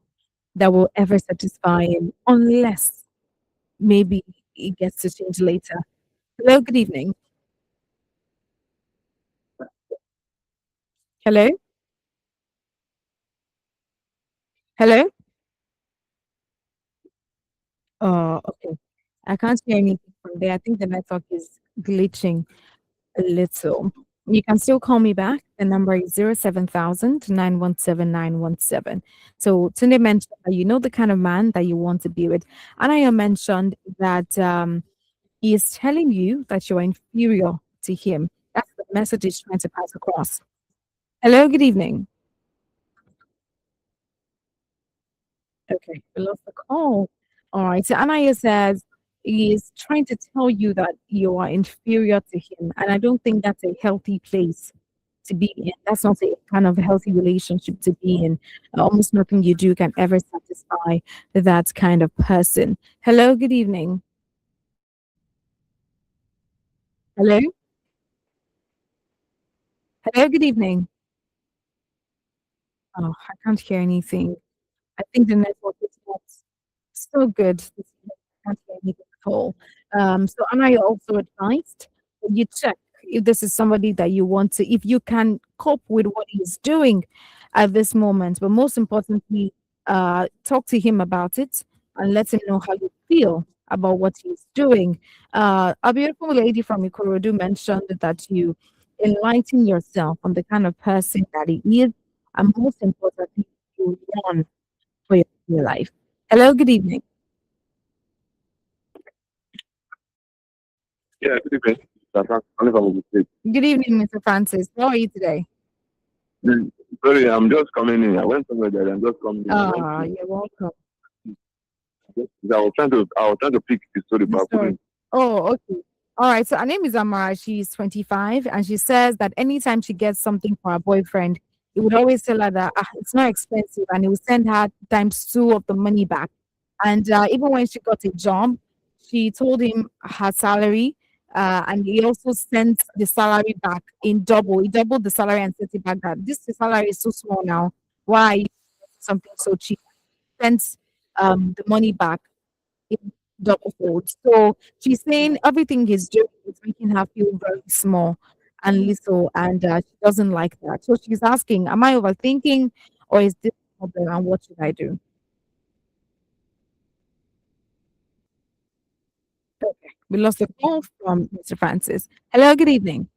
A: that will ever satisfy him unless maybe it gets to change later. Hello, good evening. Hello? Hello? Oh, okay. I can't hear anything from there. I think the network is glitching a little. You can still call me back. The number is 07000 917 So Tunde mentioned that you know the kind of man that you want to be with. Anaya mentioned that he is telling you that you're inferior to him. That's the message he's trying to pass across. Hello, good evening. Okay, we lost the call. All right. So Anaya says he is trying to tell you that you are inferior to him. And I don't think that's a healthy place to be in. That's not a kind of healthy relationship to be in. Almost nothing you do can ever satisfy that kind of person. Hello, good evening. Hello? Hello, good evening. Oh, I can't hear anything. I think the network is not so good. I can't hear anything at all. So Anna also advised that you check if this is somebody that you want to, if you can cope with what he's doing at this moment. But most importantly, talk to him about it and let him know how you feel about what he's doing. A beautiful lady from Ikorodu mentioned that you enlighten yourself on the kind of person that he is, and most importantly, you want for your life. Hello, good evening.
B: Yeah, good evening.
A: Good evening, Mr. Francis. How are you today?
B: Sorry, I'm just coming in. I went somewhere there. I'm just coming in.
A: You're welcome.
B: I was trying to pick the story, but I couldn't.
A: Oh, okay. All right. So her name is Amara. She's 25, and she says that anytime she gets something for her boyfriend, he would always tell her that it's not expensive, and he would send her times 2 of the money back. And even when she got a job, she told him her salary, and he also sent the salary back in double. He doubled the salary and sent it back. That this salary is so small now. Why are you getting something so cheap? Sent the money back in double fold. So she's saying everything he's doing is making her feel very small and little, and she doesn't like that. So she's asking, am I overthinking, or is this a problem, and what should I do? Okay, we lost the call from Mr. Francis. Hello, good evening.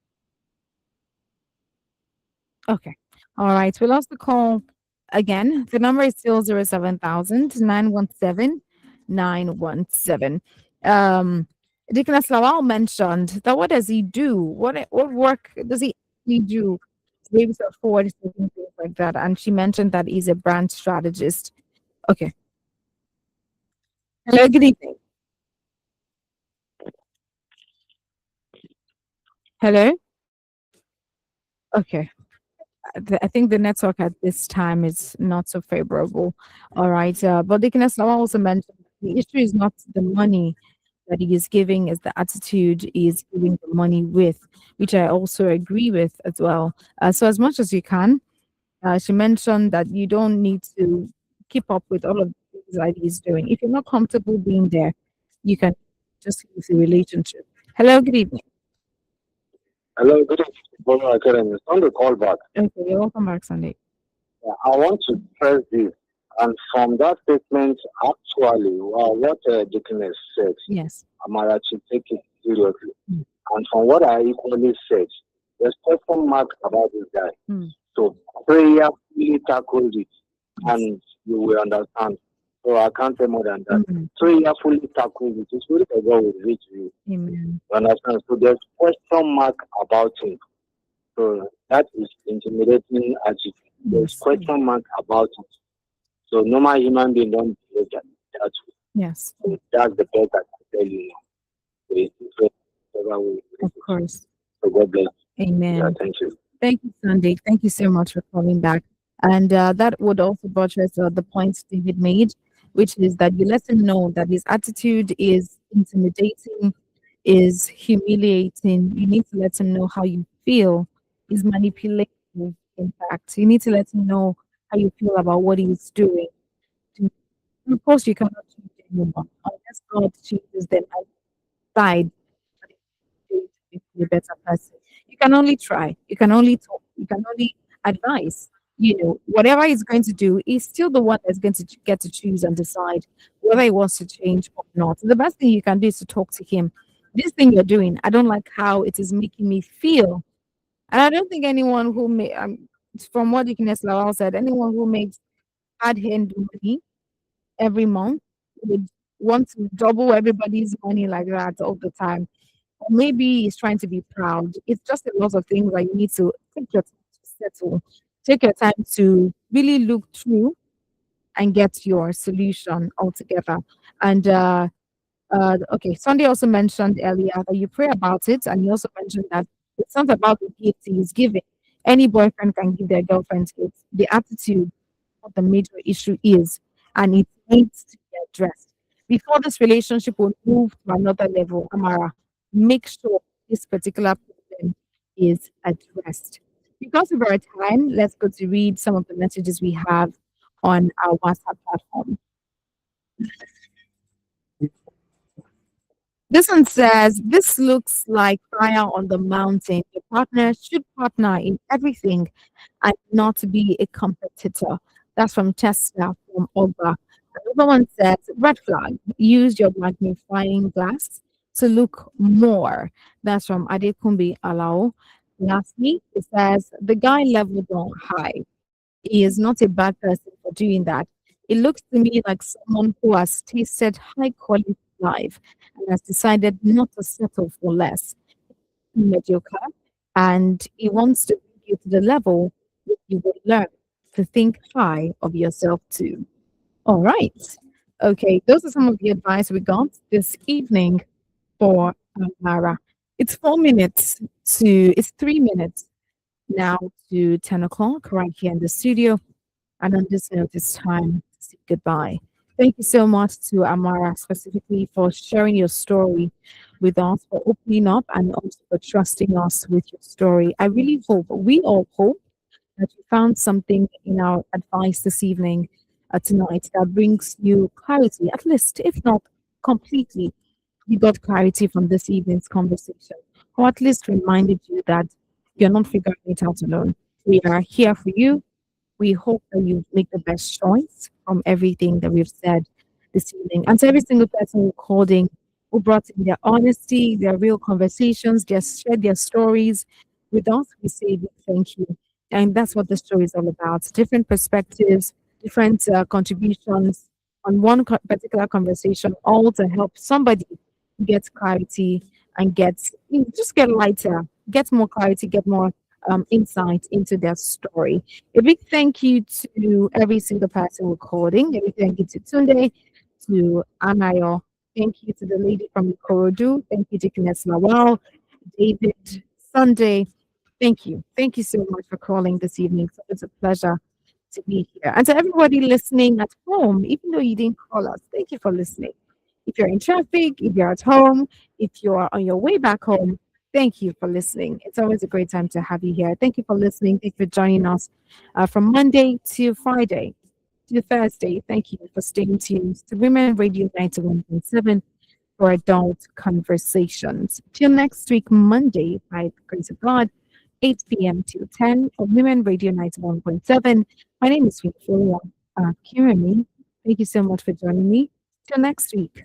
A: Okay, all right, we lost the call again. The number is still 07000 917 917. Deaconess Lawal mentioned that what does he do? What work does he actually do waves are forward, things like that. And she mentioned that he's a brand strategist. Okay. Hello, good evening. Hello. Okay. I think the network at this time is not so favorable. All right. But Deaconess Lawa also mentioned the issue is not the money that he is giving, is the attitude he is giving the money with, which I also agree with as well. So as much as you can, she mentioned that you don't need to keep up with all of the things that he's doing. If you're not comfortable being there, you can just leave the relationship. Hello, good evening.
O: Hello, good evening. Bono Academy. On the call back.
A: Okay, you're welcome back, Sunday.
O: Yeah, I want to stress this. And from that statement, actually, what Deaconess said,
A: yes,
O: Amara should take it seriously. And from what I equally said, there's question mark about this guy. So prayerfully tackle it, and you will understand. So I can't say more than that. Prayerfully tackle it. It's really a God will reach you.
A: Amen.
O: You understand? So there's question mark about him. So that is intimidating attitude. There's question mark about it. So normal human being don't behave that way.
A: Yes.
O: So that's the best I can tell you now.
A: Of course.
O: So God bless.
A: Amen.
O: Yeah, thank you.
A: Thank you, Sunday. Thank you so much for calling back. And that would also buttress the points David made, which is that you let him know that his attitude is intimidating, is humiliating. You need to let him know how you feel, is manipulative, in fact. You need to let him know how you feel about what he's doing. Of course, you cannot change anyone unless God changes them outside to be a better person. You can only try, you can only talk, you can only advise. You know, whatever he's going to do, he's still the one that's going to get to choose and decide whether he wants to change or not. The best thing you can do is to talk to him. This thing you're doing, I don't like how it is making me feel. And I don't think anyone who may, from what Deaconess Lawal said, anyone who makes hard-earned money every month would want to double everybody's money like that all the time. Or maybe he's trying to be proud. It's just a lot of things that you need to take your time to settle. Take your time to really look through and get your solution altogether. And okay, Sunday also mentioned earlier that you pray about it, and you also mentioned that it's not about the gift he is giving. Any boyfriend can give their girlfriend gifts. The attitude, what the major issue is, and it needs to be addressed. Before this relationship will move to another level, Amara, make sure this particular problem is addressed. Because of our time, let's go to read some of the messages we have on our WhatsApp platform. This one says, this looks like fire on the mountain. The partner should partner in everything and not be a competitor. That's from Tesla from Ogba. Another one says, red flag, use your magnifying glass to look more. That's from Adekumbi Alao. Lastly, it says, the guy leveled on high. He is not a bad person for doing that. It looks to me like someone who has tasted high quality life and has decided not to settle for less. Mediocre, and he wants to bring you to the level where you will learn to think high of yourself too. All right. Okay, those are some of the advice we got this evening for Amara. It's 3 minutes now to 10 o'clock right here in the studio. And on this note, it's time to say goodbye. Thank you so much to Amara specifically for sharing your story with us, for opening up, and also for trusting us with your story. I really hope, we all hope, that you found something in our advice this evening, tonight, that brings you clarity, at least, if not completely. You got clarity from this evening's conversation, or at least reminded you that you're not figuring it out alone. We are here for you. We hope that you make the best choice from everything that we've said this evening. And to every single person recording who brought in their honesty, their real conversations, just shared their stories with us, we say big thank you. And that's what the story is all about. Different perspectives, different contributions on one particular conversation, all to help somebody get clarity and just get lighter, get more clarity, get more insight into their story. A big thank you to every single person recording. A big thank you to Tunde, to Anayo. Thank you to the lady from Ikorodu. Thank you to Kines Lawal, David, Sunday. Thank you. Thank you so much for calling this evening. So it's a pleasure to be here. And to everybody listening at home, even though you didn't call us, thank you for listening. If you're in traffic, if you're at home, if you're on your way back home, thank you for listening. It's always a great time to have you here. Thank you for listening. Thank you for joining us from Monday to Friday to Thursday. Thank you for staying tuned to Women Radio 91.7 for adult conversations. Till next week, Monday, by the grace of God, 8 p.m. to 10 on Women Radio 91.7. My name is Victoria Kirami. Thank you so much for joining me. Till next week.